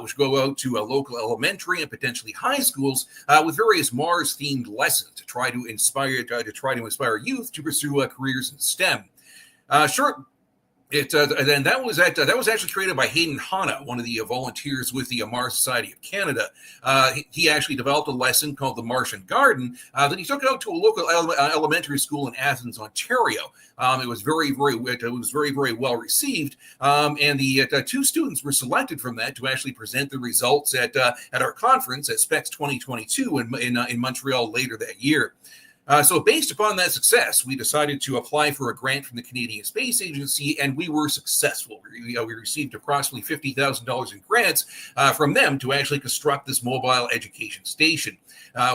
which go out to local elementary and potentially high schools with various Mars-themed lessons to try to inspire youth to pursue careers in STEM. And that was actually created by Hayden Hanna, one of the volunteers with the Mars Society of Canada. He actually developed a lesson called the Martian Garden that he took out to a local elementary school in Athens, Ontario. It was very well received, and the two students were selected from that to actually present the results at our conference at SPEX 2022 in Montreal later that year. So based upon that success, we decided to apply for a grant from the Canadian Space Agency, and we were successful. We received approximately $50,000 in grants from them to actually construct this mobile education station.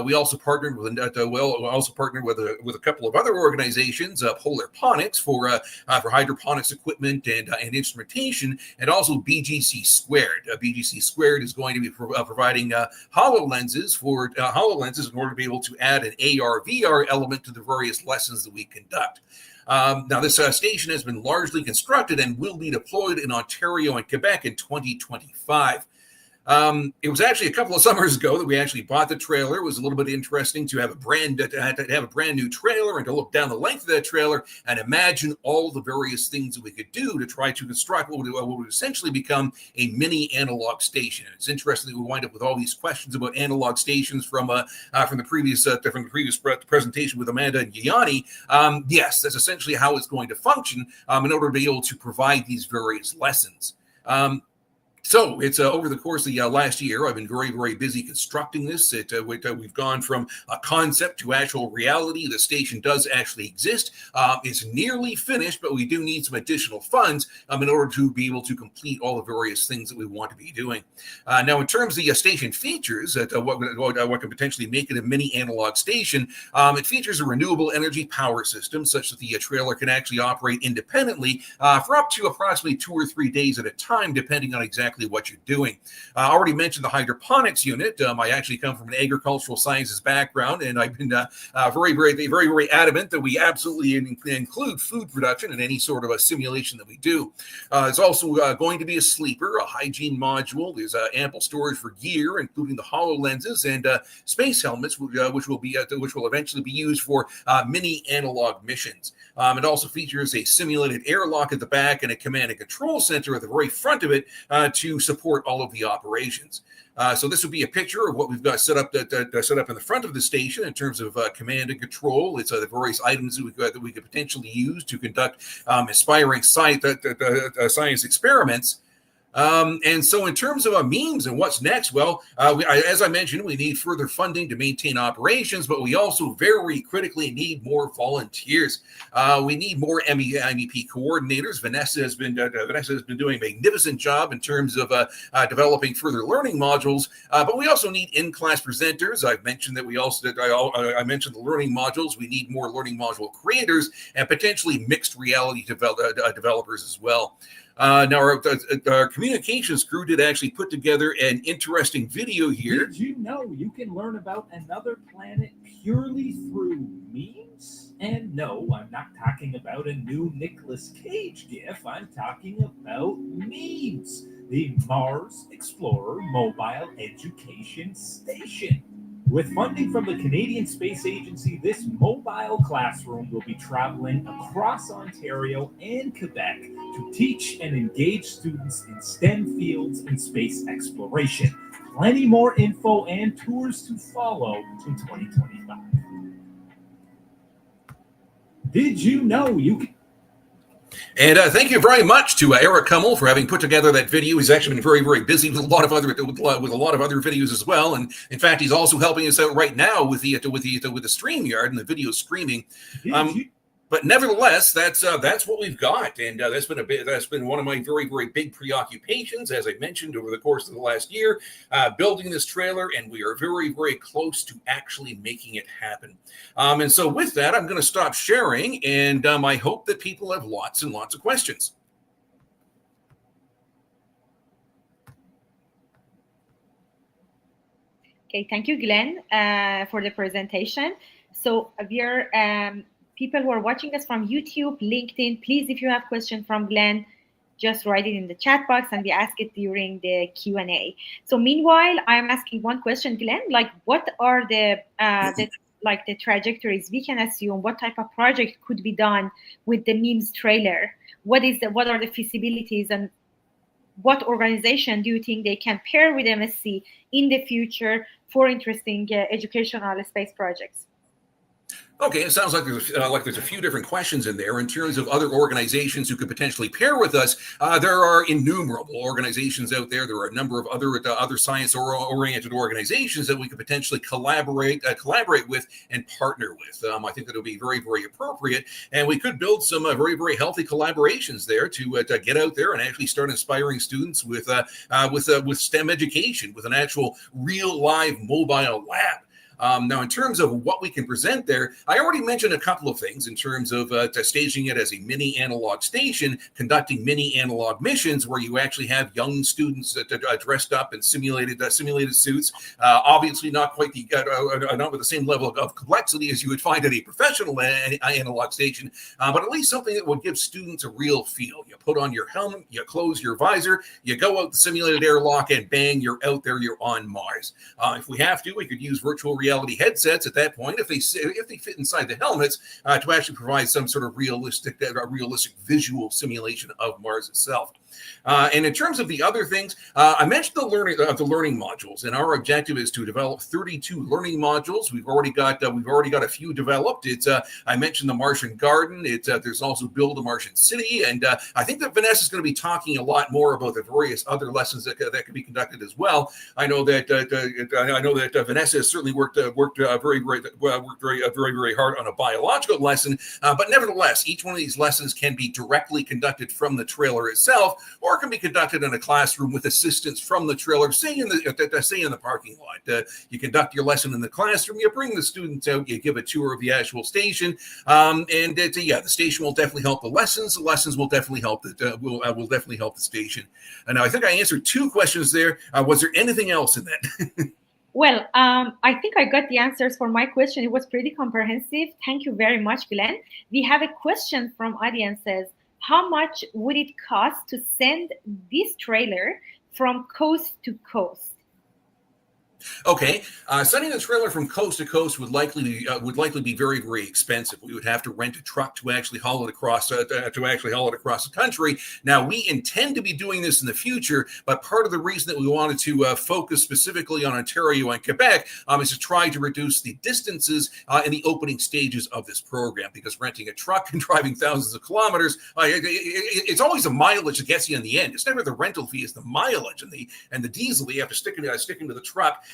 We also partnered with a couple of other organizations, Polar Ponics for hydroponics equipment and instrumentation, and also BGC Squared. BGC Squared is going to be providing HoloLenses in order to be able to add an AR/VR element to the various lessons that we conduct. Now, this station has been largely constructed and will be deployed in Ontario and Quebec in 2025. It was actually a couple of summers ago that we actually bought the trailer. It was a little bit interesting to have a brand new trailer and to look down the length of that trailer and imagine all the various things that we could do to try to construct what would essentially become a mini analog station. It's interesting that we wind up with all these questions about analog stations from the previous presentation with Amanda and Yanni. Yes, that's essentially how it's going to function in order to be able to provide these various lessons. So it's over the course of the last year, I've been very, very busy constructing this. We've gone from a concept to actual reality. The station does actually exist. It's nearly finished, but we do need some additional funds in order to be able to complete all the various things that we want to be doing. Now, in terms of the station features, what can potentially make it a mini analog station, it features a renewable energy power system such that the trailer can actually operate independently for up to approximately 2 or 3 days at a time, depending on exactly what you're doing. I already mentioned the hydroponics unit. I actually come from an agricultural sciences background, and I've been very, very, very, very adamant that we absolutely include food production in any sort of a simulation that we do. There's also going to be a sleeper, a hygiene module. There's ample storage for gear, including the HoloLenses and space helmets, which will eventually be used for mini analog missions. It also features a simulated airlock at the back and a command and control center at the very front of it to support all of the operations. So this would be a picture of what we've got set up in the front of the station in terms of command and control. It's the various items that we could potentially use to conduct inspiring science experiments. And so in terms of memes and what's next, well, as I mentioned, we need further funding to maintain operations, but we also very critically need more volunteers. We need more MEP coordinators. Vanessa has been doing a magnificent job in terms of developing further learning modules, but we also need in-class presenters. I've mentioned that I mentioned the learning modules. We need more learning module creators and potentially mixed reality developers as well. Now, our communications crew did actually put together an interesting video here. Did you know you can learn about another planet purely through memes? And no, I'm not talking about a new Nicolas Cage gif. I'm talking about memes, the Mars Explorer Mobile Education Station. With funding from the Canadian Space Agency, this mobile classroom will be traveling across Ontario and Quebec to teach and engage students in STEM fields and space exploration. Plenty more info and tours to follow in 2025. Did you know you can... And thank you very much to Eric Kummel for having put together that video. He's actually been very, very busy with a lot of other videos as well. And in fact, he's also helping us out right now with the StreamYard and the video streaming. But nevertheless, that's what we've got, and that's been one of my very, very big preoccupations, as I mentioned, over the course of the last year, building this trailer, and we are very, very close to actually making it happen. And so with that, I'm going to stop sharing, and I hope that people have lots and lots of questions. Okay, thank you, Glenn, for the presentation. So we are people who are watching us from YouTube, LinkedIn, please, if you have questions from Glenn, just write it in the chat box and we ask it during the Q&A. So meanwhile, I'm asking one question, Glenn, like what are the trajectories we can assume? What type of project could be done with the memes trailer? What are the feasibilities, and what organization do you think they can pair with MSC in the future for interesting educational space projects? Okay, it sounds like there's a few different questions in there in terms of other organizations who could potentially pair with us. There are innumerable organizations out there. There are a number of other science-oriented organizations that we could potentially collaborate with and partner with. I think that would be very, very appropriate, and we could build some very, very healthy collaborations there to get out there and actually start inspiring students with STEM education, with an actual real live mobile lab. Now, in terms of what we can present there, I already mentioned a couple of things in terms of staging it as a mini analog station, conducting mini analog missions where you actually have young students dressed up in simulated suits. Obviously, not quite not with the same level of complexity as you would find at a professional analog station, but at least something that would give students a real feel. You put on your helmet, you close your visor, you go out the simulated airlock, and bang, you're out there, you're on Mars. If we have to, we could use virtual reality headsets at that point if they fit inside the helmets to actually provide some sort of realistic visual simulation of Mars itself. And in terms of the other things, I mentioned the learning modules, and our objective is to develop 32 learning modules. We've already got a few developed. I mentioned the Martian Garden. There's also Build a Martian City, and I think that Vanessa is going to be talking a lot more about the various other lessons that can be conducted as well. I know that Vanessa has certainly worked very hard on a biological lesson, but nevertheless, each one of these lessons can be directly conducted from the trailer itself, or can be conducted in a classroom with assistance from the trailer, say in the parking lot. You conduct your lesson in the classroom, you bring the students out, you give a tour of the actual station, the station will definitely help the lessons. The lessons will definitely help will definitely help the station. And now I think I answered two questions there. Was there anything else in that? Well, I think I got the answers for my question. It was pretty comprehensive. Thank you very much, Glenn. We have a question from audiences. How much would it cost to send this trailer from coast to coast? Okay, sending the trailer from coast to coast would likely be very, very expensive. We would have to rent a truck to actually haul it across the country. Now, we intend to be doing this in the future, but part of the reason that we wanted to focus specifically on Ontario and Quebec is to try to reduce the distances in the opening stages of this program. Because renting a truck and driving thousands of kilometers, it's always the mileage that gets you in the end. It's never the rental fee; it's the mileage and the diesel that you have to stick into the truck.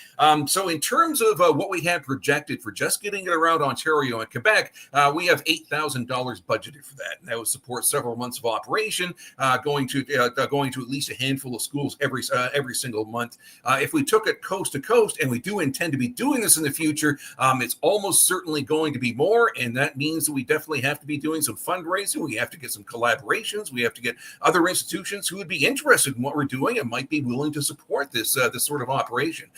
So in terms of what we had projected for just getting it around Ontario and Quebec, we have $8,000 budgeted for that. And that would support several months of operation, going to at least a handful of schools every single month. If we took it coast to coast, and we do intend to be doing this in the future, it's almost certainly going to be more. And that means that we definitely have to be doing some fundraising. We have to get some collaborations. We have to get other institutions who would be interested in what we're doing and might be willing to support this sort of operation.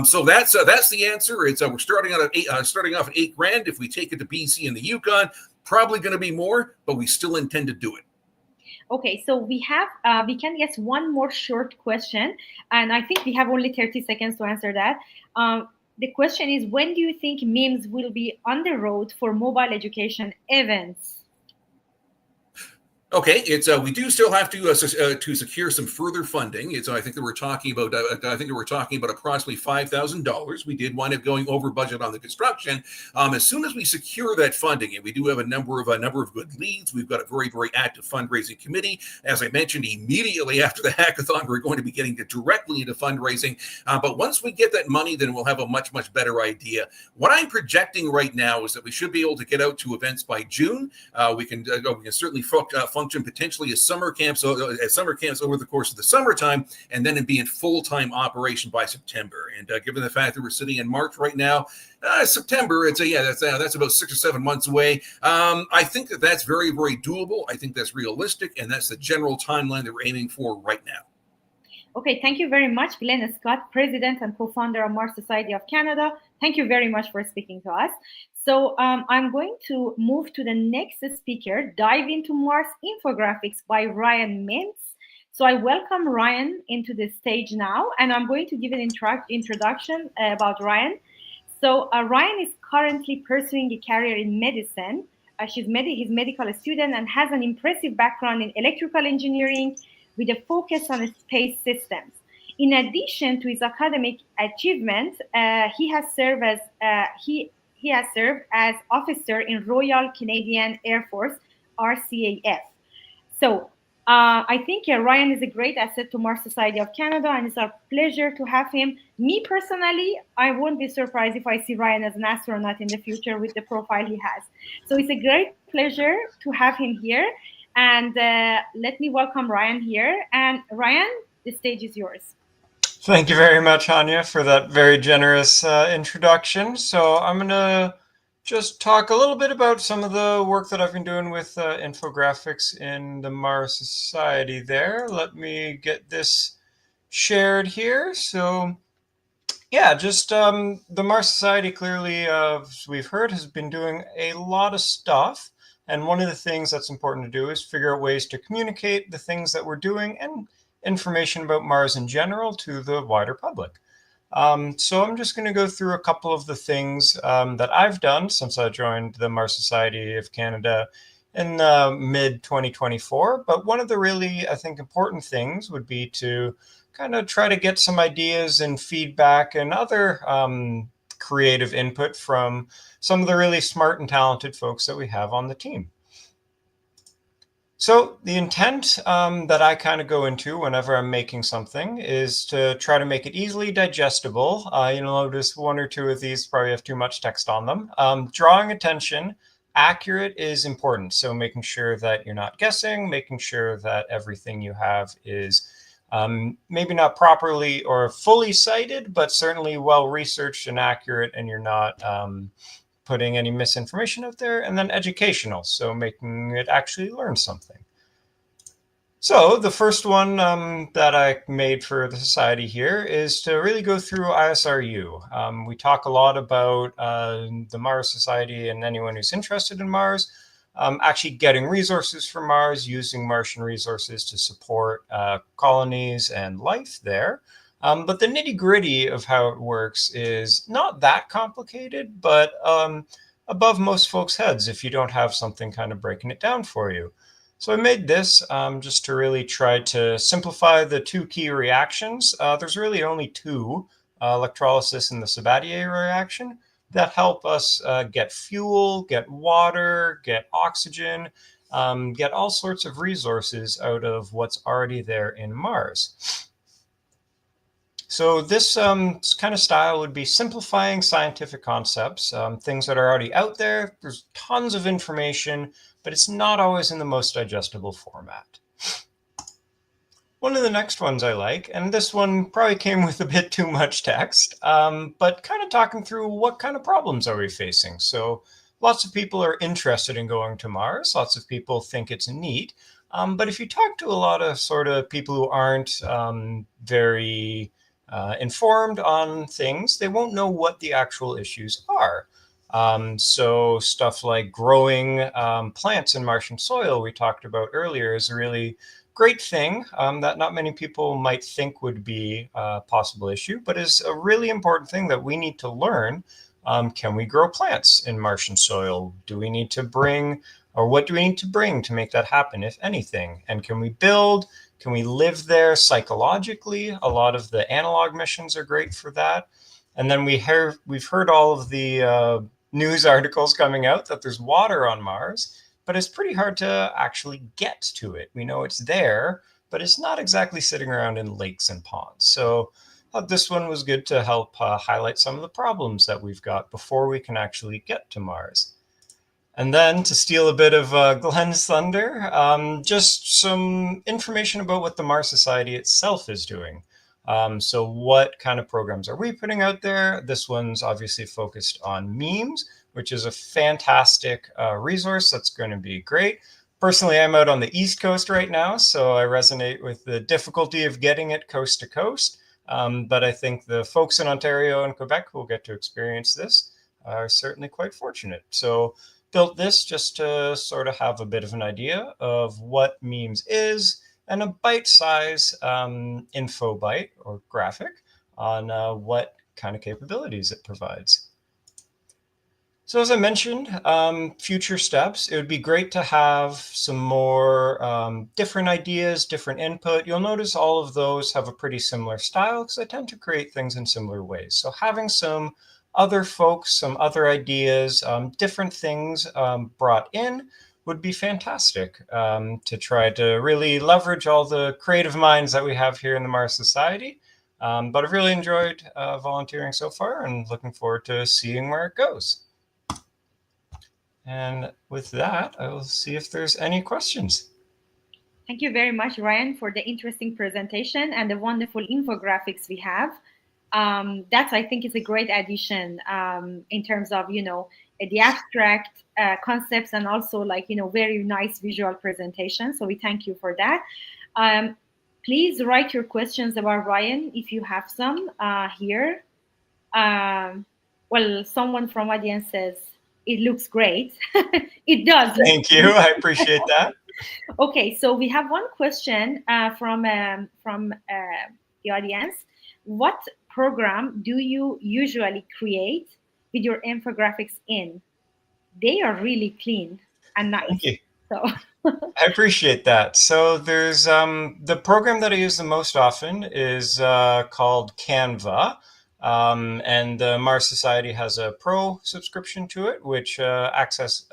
So that's the answer. It's we're starting off at $8,000. If we take it to BC and the Yukon, probably going to be more, but we still intend to do it. Okay, so we can guess one more short question, and I think we have only 30 seconds to answer that. The question is, when do you think MIMS will be on the road for mobile education events? Okay, we do still have to secure some further funding. I think that we're talking about approximately $5,000. We did wind up going over budget on the construction. As soon as we secure that funding, and we do have a number of good leads, we've got a very, very active fundraising committee. As I mentioned, immediately after the hackathon, we're going to be getting directly into fundraising. But once we get that money, then we'll have a much, much better idea. What I'm projecting right now is that we should be able to get out to events by June. We can certainly function potentially as summer camps over the course of the summertime, and then it'd be in full-time operation by September. And given the fact that we're sitting in March right now, September, that's about 6 or 7 months away. I think that's very, very doable. I think that's realistic, and that's the general timeline that we're aiming for right now. Okay, thank you very much, Glenn Scott, President and co-founder of Mars Society of Canada. Thank you very much for speaking to us. So I'm going to move to the next speaker, Dive into Mars Infographics by Ryan Mintz. So I welcome Ryan into the stage now, and I'm going to give an introduction about Ryan. So Ryan is currently pursuing a career in medicine. He's medical student and has an impressive background in electrical engineering with a focus on space systems. In addition to his academic achievements, he has served as officer in Royal Canadian Air Force, RCAF. So I think Ryan is a great asset to Mars Society of Canada, and it's a pleasure to have him. Me personally, I won't be surprised if I see Ryan as an astronaut in the future with the profile he has. So it's a great pleasure to have him here. And let me welcome Ryan here. And Ryan, the stage is yours. Thank you very much, Hanya, for that very generous introduction. So I'm going to just talk a little bit about some of the work that I've been doing with infographics in the Mars Society there. Let me get this shared here. So yeah, just the Mars Society clearly, as we've heard, has been doing a lot of stuff. And one of the things that's important to do is figure out ways to communicate the things that we're doing and information about Mars in general to the wider public. So I'm just going to go through a couple of the things that I've done since I joined the Mars Society of Canada in mid 2024. But one of the really, I think, important things would be to kind of try to get some ideas and feedback and other creative input from some of the really smart and talented folks that we have on the team. So the intent that I kind of go into whenever I'm making something is to try to make it easily digestible. You'll notice one or two of these probably have too much text on them. Drawing attention, accurate is important. So making sure that you're not guessing, making sure that everything you have is maybe not properly or fully cited, but certainly well researched and accurate, and you're not putting any misinformation out there. And then educational, so making it actually learn something. So the first one that I made for the society here is to really go through ISRU. We talk a lot about the Mars Society and anyone who's interested in Mars, actually getting resources from Mars, using Martian resources to support colonies and life there. But the nitty gritty of how it works is not that complicated, but above most folks' heads if you don't have something kind of breaking it down for you. So I made this just to really try to simplify the two key reactions. There's really only two, electrolysis and the Sabatier reaction, that help us get fuel, get water, get oxygen, get all sorts of resources out of what's already there in Mars. So this kind of style would be simplifying scientific concepts, things that are already out there. There's tons of information, but it's not always in the most digestible format. One of the next ones I like, and this one probably came with a bit too much text, but kind of talking through what kind of problems are we facing. So lots of people are interested in going to Mars. Lots of people think it's neat. But if you talk to a lot of sort of people who aren't very informed on things, they won't know what the actual issues are. So stuff like growing plants in Martian soil we talked about earlier is a really great thing that not many people might think would be a possible issue, but is a really important thing that we need to learn. Can we grow plants in Martian soil? Do we need to bring, or what do we need to bring to make that happen, if anything? And can we build? Can we live there psychologically? A lot of the analog missions are great for that. And then we've heard all of the news articles coming out that there's water on Mars, but it's pretty hard to actually get to it. We know it's there, but it's not exactly sitting around in lakes and ponds. So this one was good to help highlight some of the problems that we've got before we can actually get to Mars. And then to steal a bit of Glenn's thunder, just some information about what the Mars Society itself is doing. So what kind of programs are we putting out there? This one's obviously focused on memes, which is a fantastic resource that's going to be great. Personally, I'm out on the East Coast right now, so I resonate with the difficulty of getting it coast to coast. But I think the folks in Ontario and Quebec who will get to experience this are certainly quite fortunate. So built this just to sort of have a bit of an idea of what memes is, and a bite-size info bite or graphic on what kind of capabilities it provides. So as I mentioned, future steps, it would be great to have some more different ideas, different input. You'll notice all of those have a pretty similar style because I tend to create things in similar ways. So having some other folks, some other ideas, different things brought in would be fantastic to try to really leverage all the creative minds that we have here in the Mars Society. But I've really enjoyed volunteering so far and looking forward to seeing where it goes. And with that, I will see if there's any questions. Thank you very much, Ryan, for the interesting presentation and the wonderful infographics we have. That's, I think, is a great addition in terms of, the abstract concepts and also very nice visual presentation. So we thank you for that. Um, Please write your questions about Ryan if you have some here. Well, someone from audience says it looks great. It does. Thank you. I appreciate that. Okay, so we have one question from the audience. What program do you usually create with your infographics in? They are really clean and nice. Thank you. So I appreciate that. So there's the program that I use the most often is called Canva. And the Mars Society has a pro subscription to it, which unlocks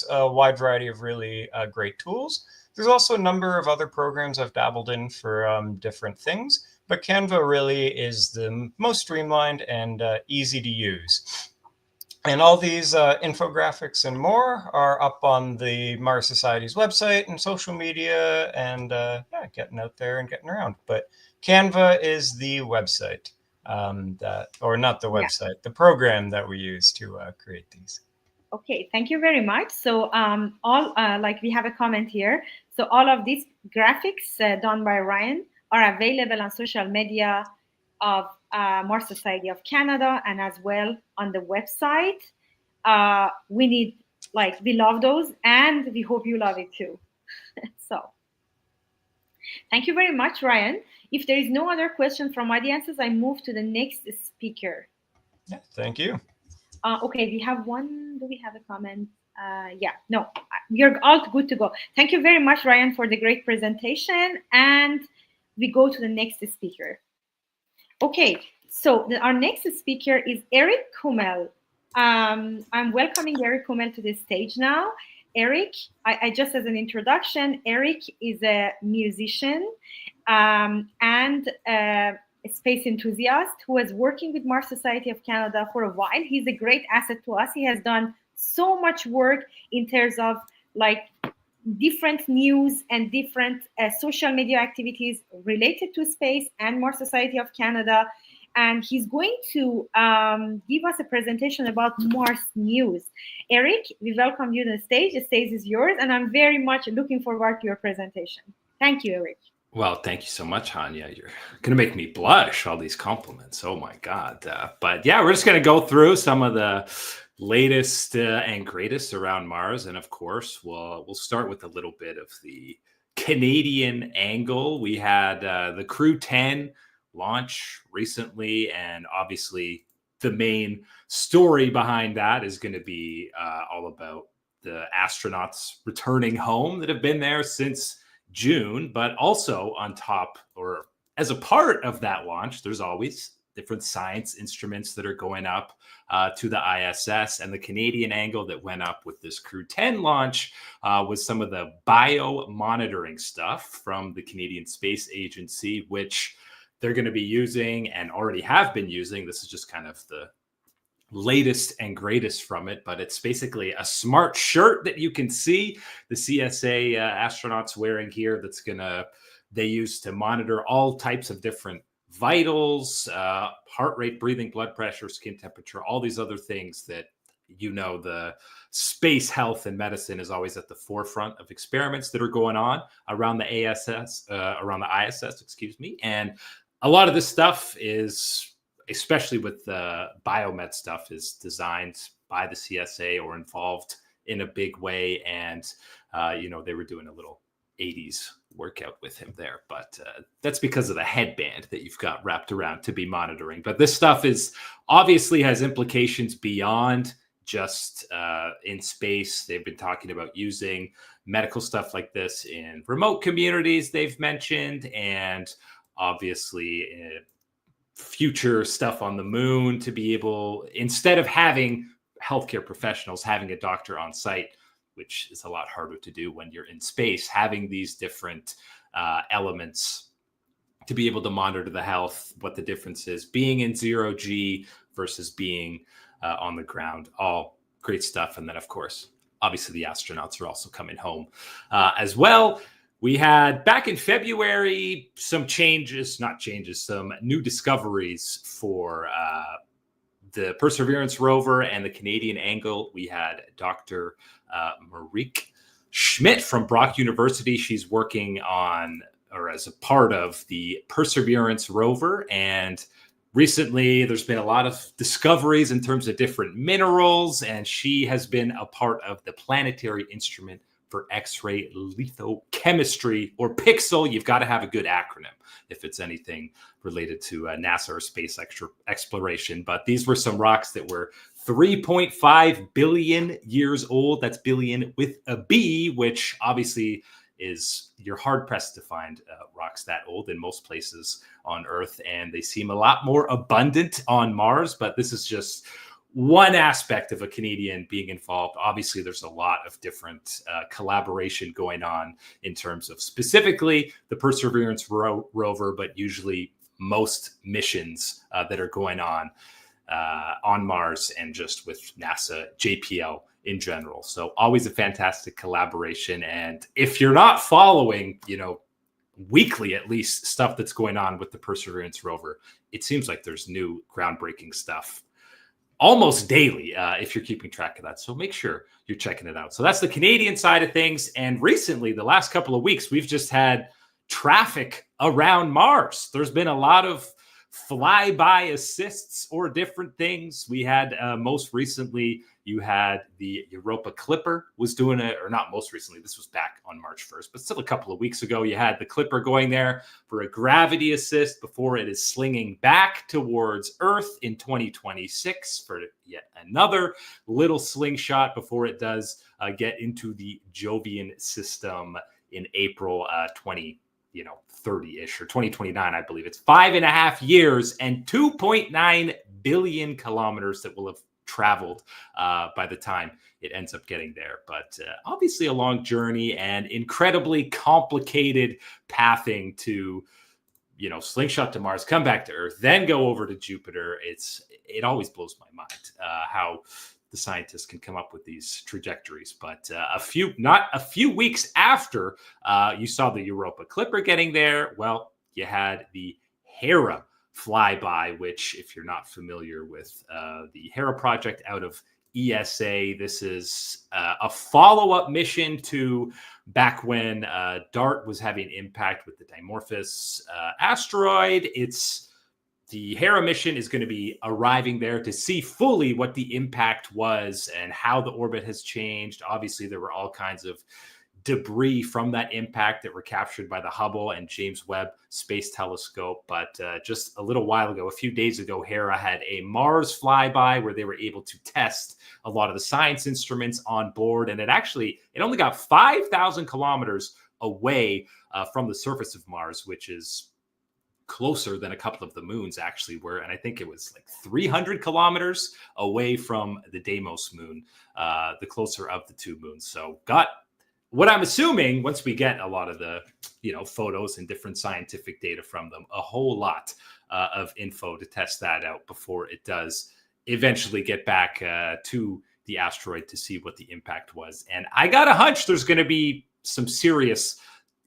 a wide variety of really great tools. There's also a number of other programs I've dabbled in for different things, but Canva really is the most streamlined and easy to use. And all these infographics and more are up on the Mars Society's website and social media, and getting out there and getting around. But Canva is the website. Not the website, the program that we use to create these. okay, thank you very much. So we have a comment here. So all of these graphics done by Ryan are available on social media of Mars Society of Canada and as well on the website. We love those and we hope you love it too. So thank you very much, Ryan. If there is no other question from audiences, I move to the next speaker. Yeah, thank you. Okay, we have one. Do we have a comment? No, you're all good to go. Thank you very much, Ryan, for the great presentation. And we go to the next speaker. Okay, so our next speaker is Eric Kummel. I'm welcoming Eric Kummel to the stage now. Eric, I just as an introduction, Eric is a musician and a space enthusiast who is working with Mars Society of Canada for a while. He's a great asset to us. He has done so much work in terms of different news and different social media activities related to space and Mars Society of Canada. And he's going to give us a presentation about Mars news. Eric, we welcome you to the stage. The stage is yours, and I'm very much looking forward to your presentation. Thank you, Eric. Well, thank you so much, Hania. You're going to make me blush, all these compliments. Oh, my God. But yeah, we're just going to go through some of the latest and greatest around Mars. And of course, we'll start with a little bit of the Canadian angle. We had the Crew 10 launch recently, and obviously the main story behind that is going to be all about the astronauts returning home that have been there since June. But also on top, or as a part of that launch, there's always different science instruments that are going up to the ISS, and the Canadian angle that went up with this Crew 10 launch was some of the bio-monitoring stuff from the Canadian Space Agency, which they're going to be using and already have been using. This is just kind of the latest and greatest from it, but it's basically a smart shirt that you can see the CSA astronauts wearing here they use to monitor all types of different vitals, heart rate, breathing, blood pressure, skin temperature, all these other things that, the space health and medicine is always at the forefront of experiments that are going on around the ISS, and a lot of this stuff is, especially with the biomed stuff, is designed by the CSA or involved in a big way. And, they were doing a little 80s workout with him there, but that's because of the headband that you've got wrapped around to be monitoring. But this stuff obviously has implications beyond just in space. They've been talking about using medical stuff like this in remote communities they've mentioned, and obviously future stuff on the moon, to be able, instead of having healthcare professionals, having a doctor on site, which is a lot harder to do when you're in space, having these different elements to be able to monitor the health, what the difference is, being in 0G versus being on the ground, all great stuff. And then, of course, obviously the astronauts are also coming home as well. We had back in February some some new discoveries for the Perseverance rover and the Canadian angle. We had Dr. Marieke Schmidt from Brock University. She's working on, or as a part of, the Perseverance rover. And recently there's been a lot of discoveries in terms of different minerals, and she has been a part of the Planetary Instrument for X-ray lithochemistry, or PIXL. You've got to have a good acronym if it's anything related to NASA or space exploration. But these were some rocks that were 3.5 billion years old. That's billion with a B, which obviously is, you're hard pressed to find rocks that old in most places on Earth. And they seem a lot more abundant on Mars, but this is just one aspect of a Canadian being involved. Obviously, there's a lot of different collaboration going on in terms of specifically the Perseverance rover, but usually most missions that are going on Mars and just with NASA, JPL in general. So always a fantastic collaboration. And if you're not following, weekly at least, stuff that's going on with the Perseverance rover, it seems like there's new groundbreaking stuff almost daily if you're keeping track of that. So make sure you're checking it out. So that's the Canadian side of things. And recently, the last couple of weeks, we've just had traffic around Mars. There's been a lot of flyby assists or different things. We had most recently, you had the Europa Clipper was doing it, or not most recently, this was back on March 1st, but still a couple of weeks ago, you had the Clipper going there for a gravity assist before it is slinging back towards Earth in 2026 for yet another little slingshot before it does get into the Jovian system in April 30-ish or 2029, I believe. It's 5.5 years and 2.9 billion kilometers that will have traveled by the time it ends up getting there. But obviously a long journey and incredibly complicated pathing to, slingshot to Mars, come back to Earth, then go over to Jupiter. It always blows my mind how the scientists can come up with these trajectories. But not a few weeks after you saw the Europa Clipper getting there, well, you had the Hera flyby, which, if you're not familiar with the Hera project out of ESA, this is a follow-up mission to back when DART was having impact with the Dimorphos asteroid. The Hera mission is going to be arriving there to see fully what the impact was and how the orbit has changed. Obviously, there were all kinds of debris from that impact that were captured by the Hubble and James Webb Space Telescope. But just a little while ago, a few days ago, Hera had a Mars flyby where they were able to test a lot of the science instruments on board. And it only got 5,000 kilometers away from the surface of Mars, which is closer than a couple of the moons actually were. And I think it was like 300 kilometers away from the Deimos moon, the closer of the two moons. So got what I'm assuming, once we get a lot of the, photos and different scientific data from them, a whole lot of info to test that out before it does eventually get back to the asteroid to see what the impact was. And I got a hunch there's going to be some serious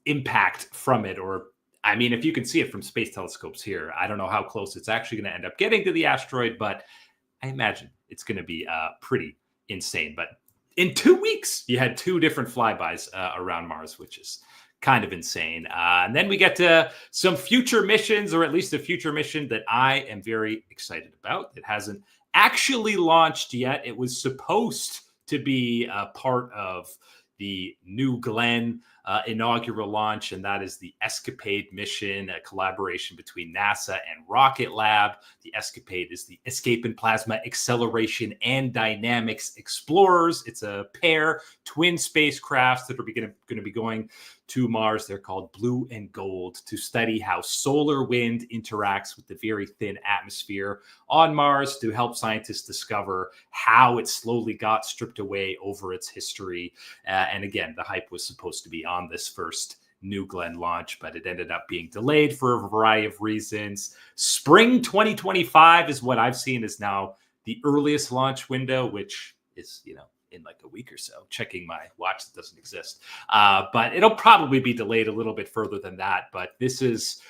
impact from it, or if you can see it from space telescopes here, I don't know how close it's actually going to end up getting to the asteroid, but I imagine it's going to be pretty insane. But in 2 weeks, you had 2 different flybys around Mars, which is kind of insane. And then we get to some future missions, or at least a future mission that I am very excited about. It hasn't actually launched yet. It was supposed to be a part of the New Glenn inaugural launch, and that is the ESCAPADE mission, a collaboration between NASA and Rocket Lab. The ESCAPADE is the Escape in Plasma Acceleration and Dynamics Explorers. It's a pair, twin spacecrafts that are going to be going to Mars. They're called Blue and Gold, to study how solar wind interacts with the very thin atmosphere on Mars, to help scientists discover how it slowly got stripped away over its history. And again, the hype was supposed to be on this first New Glenn launch, but it ended up being delayed for a variety of reasons. Spring 2025 is what I've seen is now the earliest launch window, which is, in like a week or so. Checking my watch that doesn't exist. But it'll probably be delayed a little bit further than that. But this is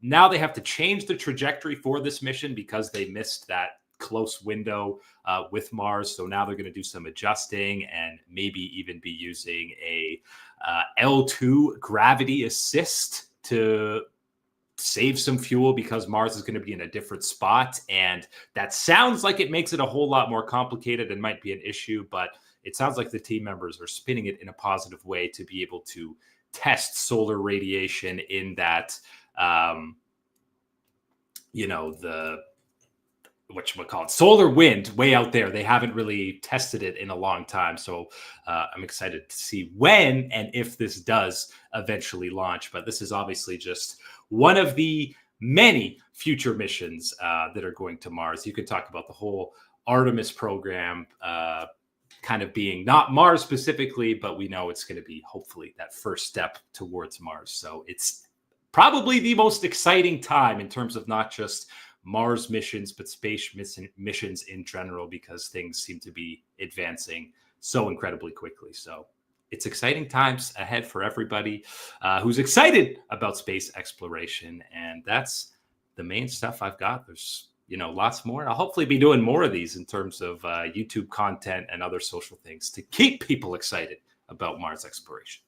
now they have to change the trajectory for this mission because they missed that close window with Mars. So now they're going to do some adjusting and maybe even be using a L2 gravity assist to save some fuel because Mars is going to be in a different spot. And that sounds like it makes it a whole lot more complicated and might be an issue, but it sounds like the team members are spinning it in a positive way to be able to test solar radiation in that, the whatchamacallit, solar wind way out there. They haven't really tested it in a long time. So I'm excited to see when and if this does eventually launch. But this is obviously just one of the many future missions that are going to Mars. You could talk about the whole Artemis program kind of being not Mars specifically, but we know it's going to be hopefully that first step towards Mars. So it's probably the most exciting time in terms of not just Mars missions, but space missions in general, because things seem to be advancing so incredibly quickly. So it's exciting times ahead for everybody who's excited about space exploration. And that's the main stuff I've got. There's, lots more. I'll hopefully be doing more of these in terms of YouTube content and other social things to keep people excited about Mars exploration.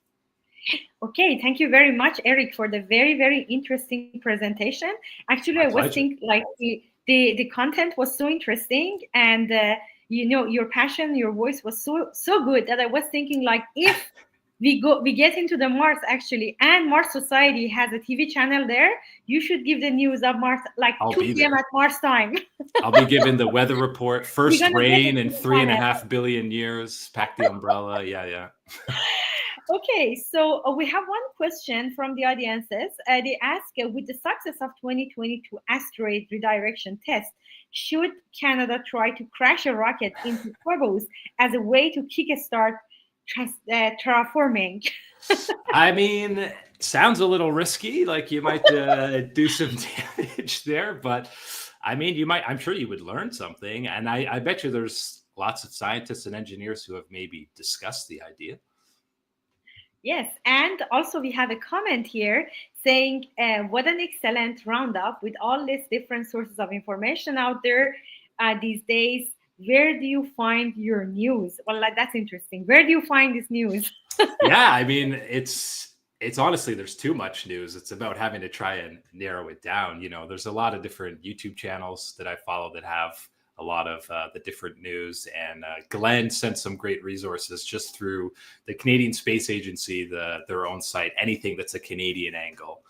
Okay, thank you very much, Eric, for the very, very interesting presentation. Actually, My I was pleasure. thinking like the content was so interesting, and your passion, your voice was so good that I was thinking like if we get into the Mars actually, and Mars Society has a TV channel there, you should give the news of Mars like I'll 2 be p.m. there. at Mars time. I'll be given the weather report, first gonna get rain it in to the 3.5 billion years. Pack the umbrella. Yeah. Okay, so we have one question from the audiences. They ask, with the success of 2022 asteroid redirection test, should Canada try to crash a rocket into Phobos as a way to kickstart terraforming? I mean, sounds a little risky. Like you might do some damage there, but I mean, I'm sure you would learn something. And I bet you there's lots of scientists and engineers who have maybe discussed the idea. Yes, and also we have a comment here saying, what an excellent roundup with all these different sources of information out there these days. Where do you find your news? Well, that's interesting. Where do you find this news? Yeah, I mean, it's honestly, there's too much news. It's about having to try and narrow it down. There's a lot of different YouTube channels that I follow that have a lot of the different news, and Glenn sent some great resources just through the Canadian Space Agency, their own site. Anything that's a Canadian angle,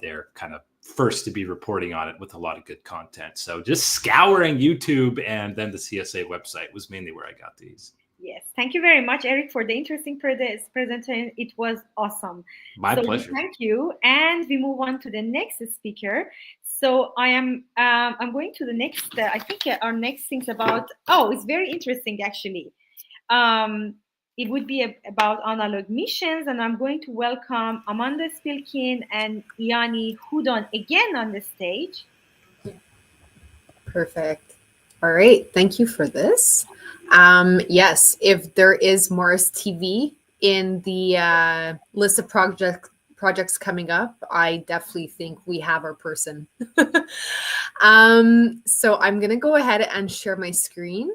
they're kind of first to be reporting on it with a lot of good content. So just scouring YouTube and then the CSA website was mainly where I got these. Yes, thank you very much, Eric, for the interesting presentation. It was awesome. My pleasure. Thank you, and we move on to the next speaker. So I'm going to the next. I think our next thing's about. Oh, it's very interesting actually. It would be about analog missions, and I'm going to welcome Amanda Spilkin and Iani Hudon again on the stage. Perfect. All right. Thank you for this. Yes, if there is Mars TV in the list of projects coming up, I definitely think we have our person. So I'm going to go ahead and share my screen.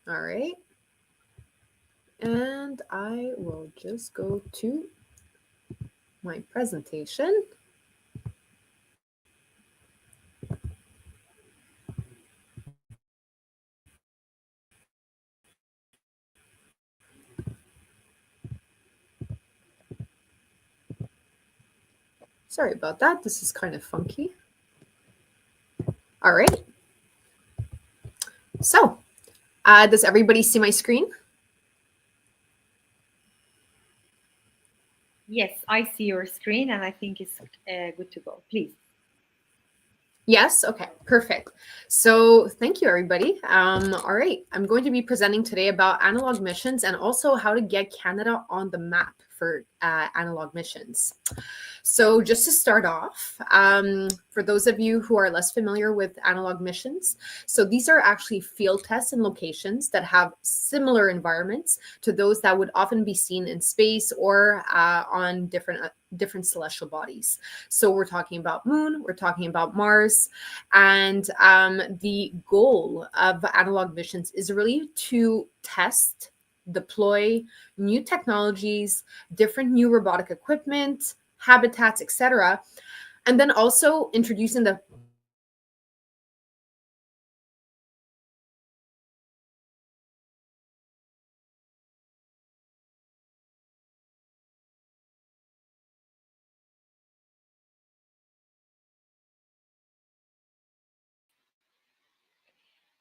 All right. And I will just go to my presentation. Sorry about that. This is kind of funky. All right. So, does everybody see my screen? Yes, I see your screen, and I think it's good to go. Please. Yes. Okay. Perfect. So thank you, everybody. All right. I'm going to be presenting today about analog missions and also how to get Canada on the map for analog missions. So just to start off, for those of you who are less familiar with analog missions, so these are actually field tests in locations that have similar environments to those that would often be seen in space or on different celestial bodies. So we're talking about Moon, we're talking about Mars, and the goal of analog missions is really to test, deploy new technologies, different new robotic equipment, habitats, etc. And then also introducing the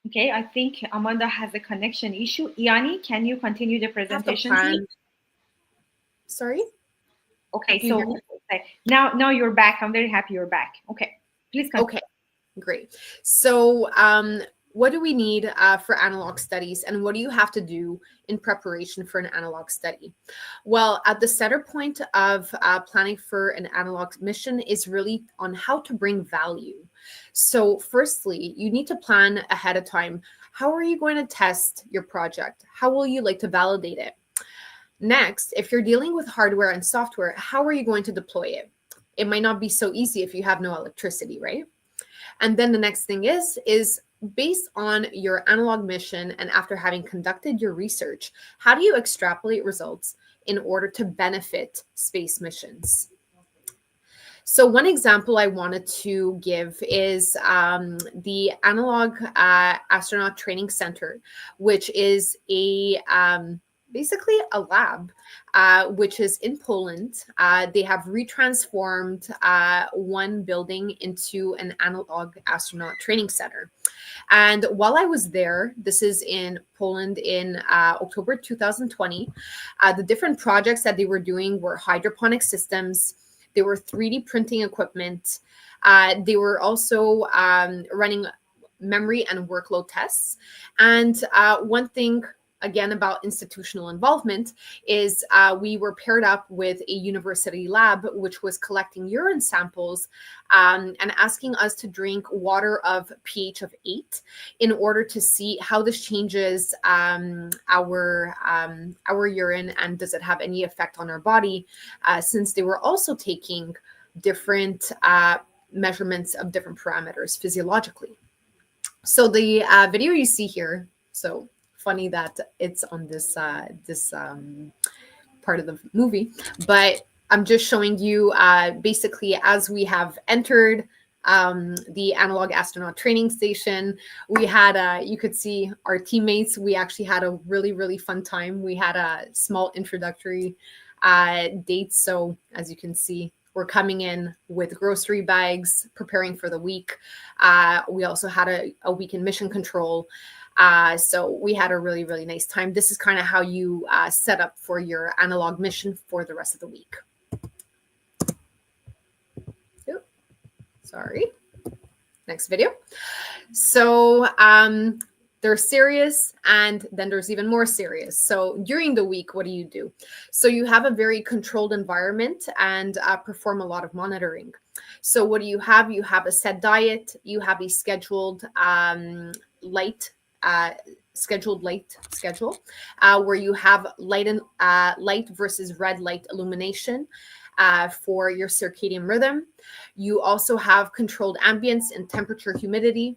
Okay, I think Amanda has a connection issue. Iani, can you continue the have the presentation, plan. please? Sorry? Okay, Do you hear so me? now you're back. I'm very happy you're back. Okay, please continue. Okay, great. So what do we need for analog studies, and what do you have to do in preparation for an analog study? Well, at the center point of planning for an analog mission is really on how to bring value. So firstly, you need to plan ahead of time. How are you going to test your project? How will you like to validate it? Next, if you're dealing with hardware and software, how are you going to deploy it? It might not be so easy if you have no electricity, right? And then the next thing is based on your analog mission and after having conducted your research, how do you extrapolate results in order to benefit space missions? So one example I wanted to give is the Analog Astronaut Training Center, which is a basically a lab which is in Poland. They have retransformed one building into an analog astronaut training center. And while I was there, this is in Poland in October 2020, the different projects that they were doing were hydroponic systems. They were 3D printing equipment. They were also running memory and workload tests. And one thing, again, about institutional involvement is we were paired up with a university lab, which was collecting urine samples and asking us to drink water of pH of 8 in order to see how this changes our urine and does it have any effect on our body, since they were also taking different measurements of different parameters physiologically. So the video you see here, so funny that it's on this part of the movie, but I'm just showing you basically as we have entered the Analog Astronaut Training Station, we had you could see our teammates. We actually had a really fun time. We had a small introductory date. So as you can see, we're coming in with grocery bags, preparing for the week. We also had a week in mission control. So we had a really nice time. This is kind of how you set up for your analog mission for the rest of the week. Oops, sorry. Next video. So they're serious, and then there's even more serious. So during the week, what do you do? So you have a very controlled environment and perform a lot of monitoring. So what do you have? You have a set diet. You have a scheduled light schedule where you have light versus red light illumination for your circadian rhythm. You also have controlled ambience and temperature, humidity.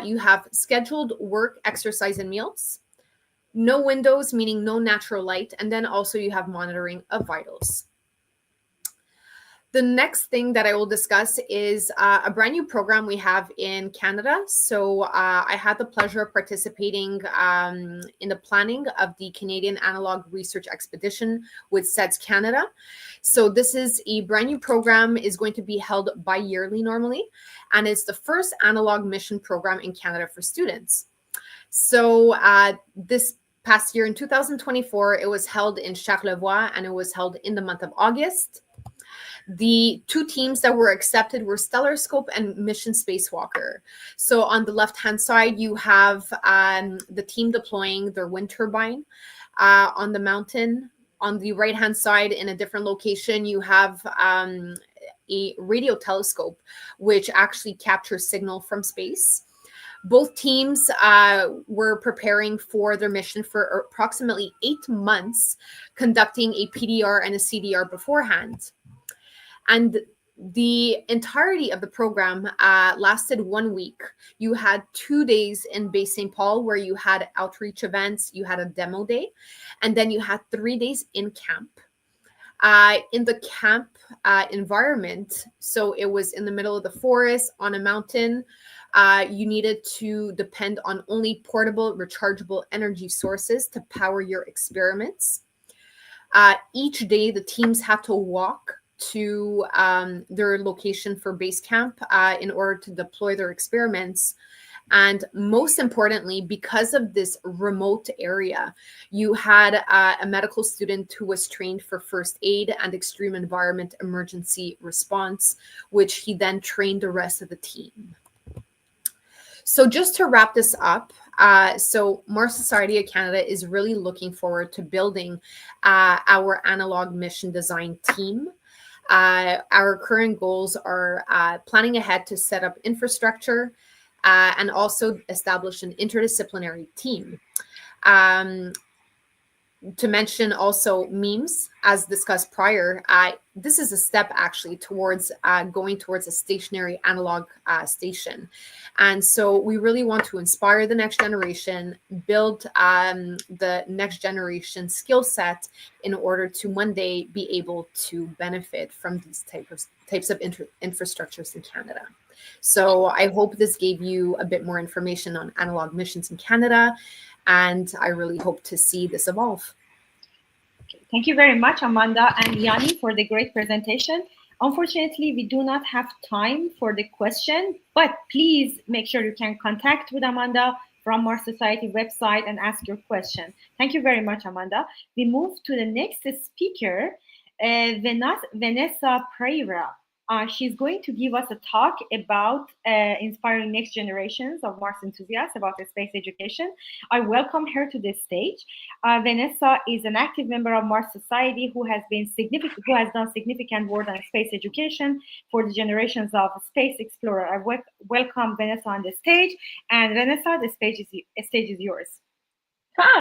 You have scheduled work, exercise, and meals. No windows, meaning no natural light. And then also you have monitoring of vitals. The next thing that I will discuss is a brand new program we have in Canada. So I had the pleasure of participating in the planning of the Canadian Analog Research Expedition with SEDS Canada. So this is a brand new program, is going to be held bi-yearly normally, and it's the first analog mission program in Canada for students. So this past year in 2024, it was held in Charlevoix, and it was held in the month of August. The two teams that were accepted were Stellar Scope and Mission Spacewalker. So on the left-hand side, you have the team deploying their wind turbine on the mountain on the right-hand side, in a different location, you have a radio telescope, which actually captures signal from space. Both teams were preparing for their mission for approximately 8 months, conducting a PDR and a CDR beforehand. And the entirety of the program lasted 1 week. You had 2 days in Base St. Paul where you had outreach events, you had a demo day, and then you had 3 days in camp. In the camp environment, so it was in the middle of the forest on a mountain. You needed to depend on only portable, rechargeable energy sources to power your experiments. Each day, the teams had to walk to their location for base camp in order to deploy their experiments. And most importantly, because of this remote area, you had a medical student who was trained for first aid and extreme environment emergency response, which he then trained the rest of the team. So just to wrap this up, so Mars Society of Canada is really looking forward to building our analog mission design team. Our current goals are planning ahead to set up infrastructure and also establish an interdisciplinary team. To mention also memes, as discussed prior, this is a step actually towards going towards a stationary analog station. And so we really want to inspire the next generation, build the next generation skill set in order to one day be able to benefit from these types of infrastructures in Canada. So I hope this gave you a bit more information on analog missions in Canada, and I really hope to see this evolve. Thank you very much, Amanda and Yanni, for the great presentation. Unfortunately, we do not have time for the question, but please make sure you can contact with Amanda from Mars Society website and ask your question. Thank you very much, Amanda. We move to the next speaker, Vanessa Pereira. She's going to give us a talk about inspiring next generations of Mars enthusiasts about the space education. I welcome her to the stage. Vanessa is an active member of Mars Society who has done significant work on space education for the generations of space explorer. I welcome Vanessa on the stage, and Vanessa, the stage is yours. Hi.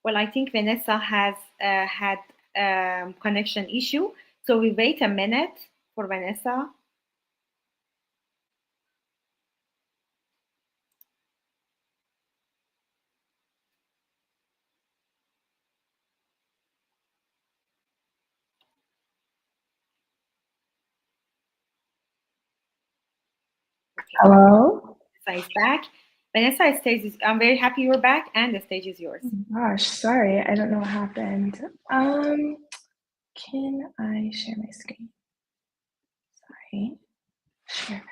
Well, I think Vanessa has had connection issue, so we wait a minute for Vanessa. Okay. Hello? Vanessa is back. Vanessa, I'm very happy you're back, and the stage is yours. Oh gosh, sorry, I don't know what happened. Can I share my screen? Sorry. Share.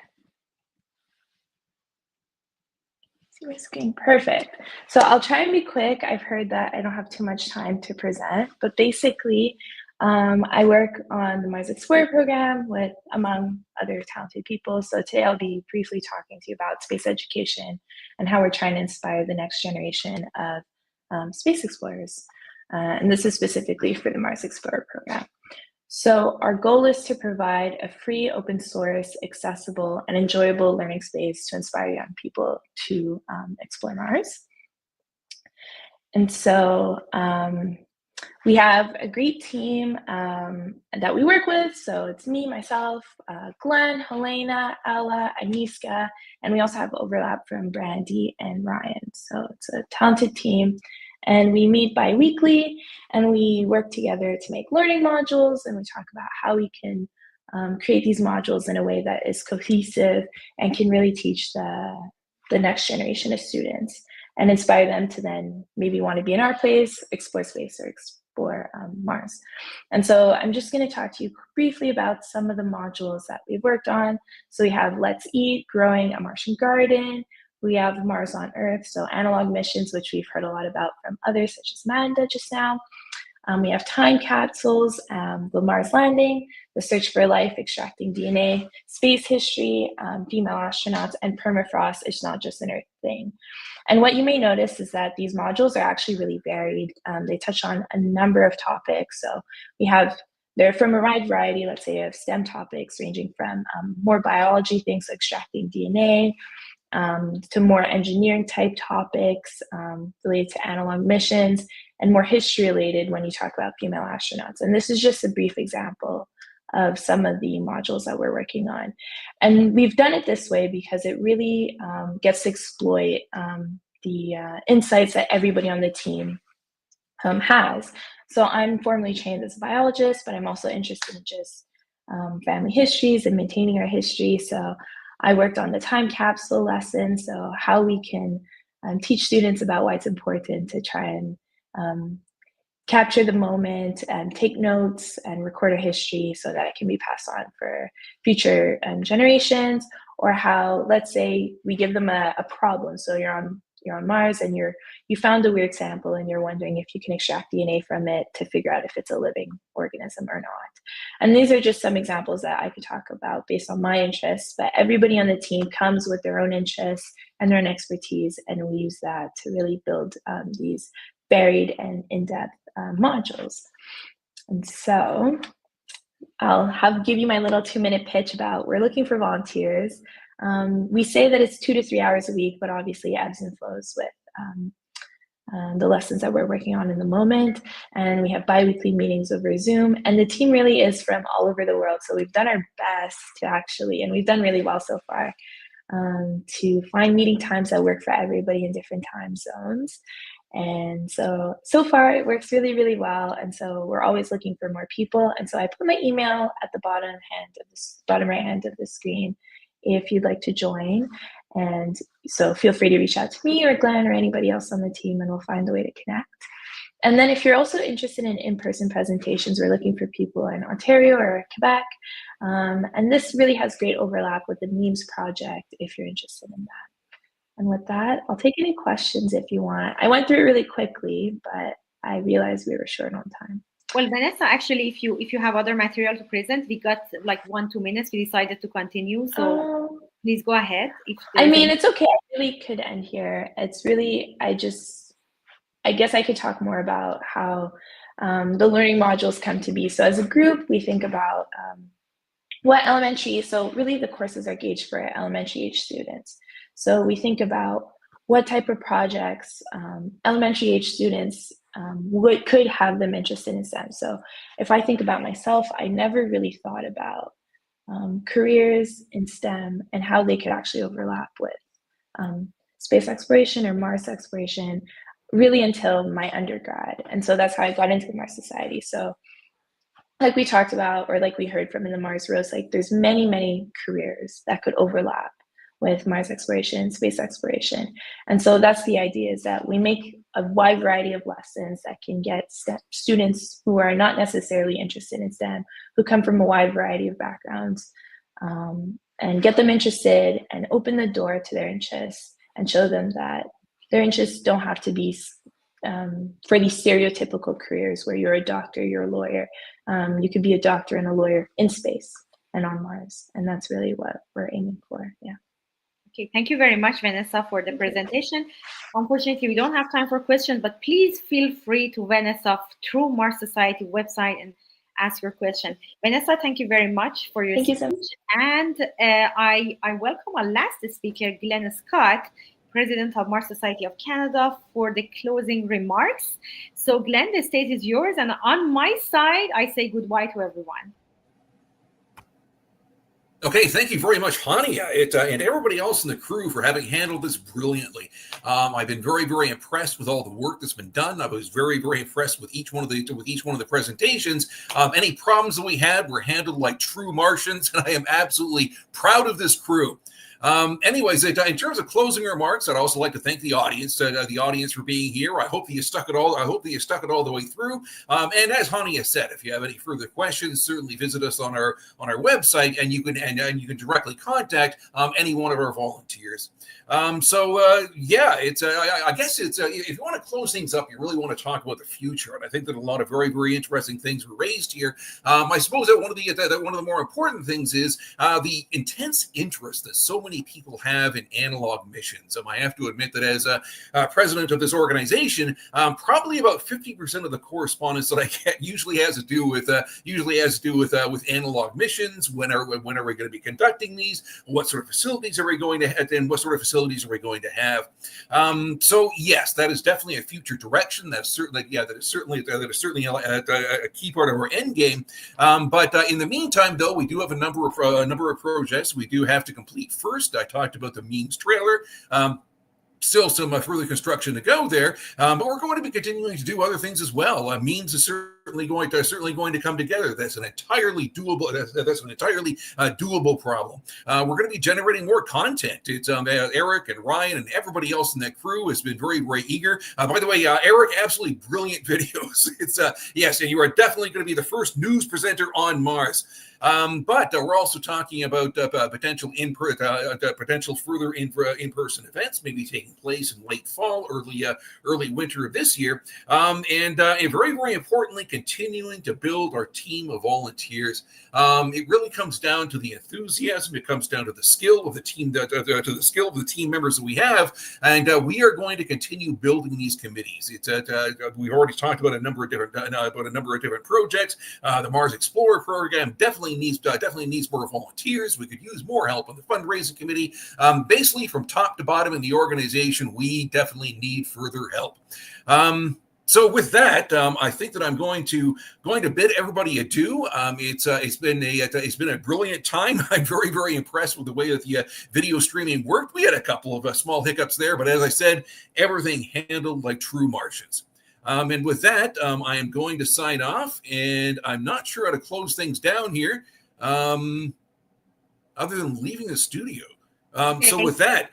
See my screen. Perfect. So I'll try and be quick. I've heard that I don't have too much time to present, but basically, I work on the Mars Explorer program with, among other talented people. So today I'll be briefly talking to you about space education and how we're trying to inspire the next generation of space explorers. And this is specifically for the Mars Explorer program. So our goal is to provide a free, open source, accessible, and enjoyable learning space to inspire young people to explore Mars. And so we have a great team that we work with. So it's me, myself, Glenn, Helena, Ella, Aniska, and we also have overlap from Brandy and Ryan. So it's a talented team. And we meet bi-weekly, and we work together to make learning modules, and we talk about how we can create these modules in a way that is cohesive and can really teach the next generation of students and inspire them to then maybe want to be in our place, explore space, or explore Mars. And so I'm just going to talk to you briefly about some of the modules that we've worked on. So we have Let's Eat, Growing a Martian Garden. We have Mars on Earth, so analog missions, which we've heard a lot about from others, such as Manda just now. We have time capsules, the Mars landing, the search for life, extracting DNA, space history, female astronauts, and permafrost. It's not just an Earth thing. And what you may notice is that these modules are actually really varied. They touch on a number of topics. So they're from a wide variety, let's say, of STEM topics, ranging from more biology things, like extracting DNA, to more engineering type topics related to analog missions, and more history related when you talk about female astronauts. And this is just a brief example of some of the modules that we're working on. And we've done it this way because it really gets to exploit the insights that everybody on the team has. So I'm formally trained as a biologist, but I'm also interested in just family histories and maintaining our history. So I worked on the time capsule lesson, so how we can teach students about why it's important to try and capture the moment and take notes and record our history so that it can be passed on for future generations. Or how, let's say, we give them a problem. So you're on Mars and you found a weird sample and you're wondering if you can extract DNA from it to figure out if it's a living organism or not. And these are just some examples that I could talk about based on my interests, but everybody on the team comes with their own interests and their own expertise, and we use that to really build these varied and in-depth modules. And so I'll give you my little 2-minute pitch about we're looking for volunteers. We say that it's 2 to 3 hours a week, but obviously ebbs and flows with the lessons that we're working on in the moment. And we have bi-weekly meetings over Zoom. And the team really is from all over the world. So we've done our best to actually, and we've done really well so far, to find meeting times that work for everybody in different time zones. And so far it works really, really well. And so we're always looking for more people. And so I put my email at the bottom right hand of the screen if you'd like to join. And so feel free to reach out to me or Glenn or anybody else on the team, and we'll find a way to connect. And then if you're also interested in in-person presentations, we're looking for people in Ontario or Quebec. And this really has great overlap with the MEMS project if you're interested in that. And with that, I'll take any questions if you want. I went through it really quickly, but I realized we were short on time. Well, Vanessa, actually, if you have other material to present, we got like 1-2 minutes. We decided to continue, so please go ahead. It's okay. I really could end here. It's really, I guess I could talk more about how the learning modules come to be. So as a group, we think about so really the courses are gauged for elementary age students. So we think about what type of projects elementary age students could have them interested in STEM. So if I think about myself, I never really thought about careers in STEM and how they could actually overlap with space exploration or Mars exploration really until my undergrad. And so that's how I got into the Mars Society. So like we talked about, or like we heard from in the MarsRoast, like there's many, many careers that could overlap with Mars exploration, space exploration. And so that's the idea, is that we make a wide variety of lessons that can get students who are not necessarily interested in STEM, who come from a wide variety of backgrounds, and get them interested and open the door to their interests and show them that their interests don't have to be for these stereotypical careers where you're a doctor, you're a lawyer. You could be a doctor and a lawyer in space and on Mars. And that's really what we're aiming for. Yeah. Okay, thank you very much, Vanessa, for the presentation. Unfortunately, we don't have time for questions, but please feel free to Vanessa through Mars Society website and ask your question. Vanessa, thank you very much for your speech. Thank you so much. And I welcome our last speaker, Glenn Scott, President of Mars Society of Canada, for the closing remarks. So Glenn, the stage is yours. And on my side, I say goodbye to everyone. Okay, thank you very much, Hania, and everybody else in the crew for having handled this brilliantly. I've been very, very impressed with all the work that's been done. I was very, very impressed with each one of the presentations. Any problems that we had were handled like true Martians, and I am absolutely proud of this crew. Anyways, in terms of closing remarks, I'd also like to thank the audience for being here. I hope that you stuck it all. I hope that you stuck it all the way through. And as Hani has said, if you have any further questions, certainly visit us on our website, and you can directly contact any one of our volunteers. It's I guess it's if you want to close things up, you really want to talk about the future, and I think that a lot of very, very interesting things were raised here. I suppose that one of the more important things is the intense interest that so many people have in analog missions. I have to admit that as a president of this organization, probably about 50% of the correspondence that I get usually has to do with analog missions. When are we going to be conducting these? What sort of facilities are we going to have? And what sort of facilities are we going to have? So yes, that is definitely a future direction. That is certainly a key part of our end game. But in the meantime, though, we do have a number of projects we do have to complete first. I talked about the means trailer. Still some further construction to go there, but we're going to be continuing to do other things as well. Means is certainly going to come together. That's an entirely doable. That's an entirely doable problem. We're going to be generating more content. It's Eric and Ryan and everybody else in that crew has been very, very eager. By the way, Eric, absolutely brilliant videos. It's yes, and you are definitely going to be the first news presenter on Mars. But we're also talking about potential further in-person events, maybe taking place in late fall, early winter of this year, and very, very importantly, continuing to build our team of volunteers. It really comes down to the enthusiasm. It comes down to the skill of the team, to the skill of the team members that we have, and we are going to continue building these committees. We've already talked about a number of different projects. The Mars Explorer program definitely needs more volunteers. We could use more help on the fundraising committee. Basically, from top to bottom in the organization, we definitely need further help. So with that, I think that I'm going to bid everybody adieu. It's been a brilliant time. I'm very, very impressed with the way that the video streaming worked. We had a couple of small hiccups there, but as I said, everything handled like true Martians. And with that, I am going to sign off, and I'm not sure how to close things down here, other than leaving the studio. So with that.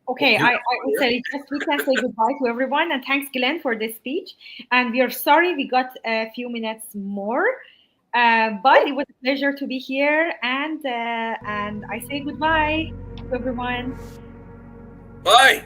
Okay, I would say we can say goodbye to everyone, and thanks, Glenn, for this speech. And we are sorry we got a few minutes more, but it was a pleasure to be here, and I say goodbye to everyone. Bye.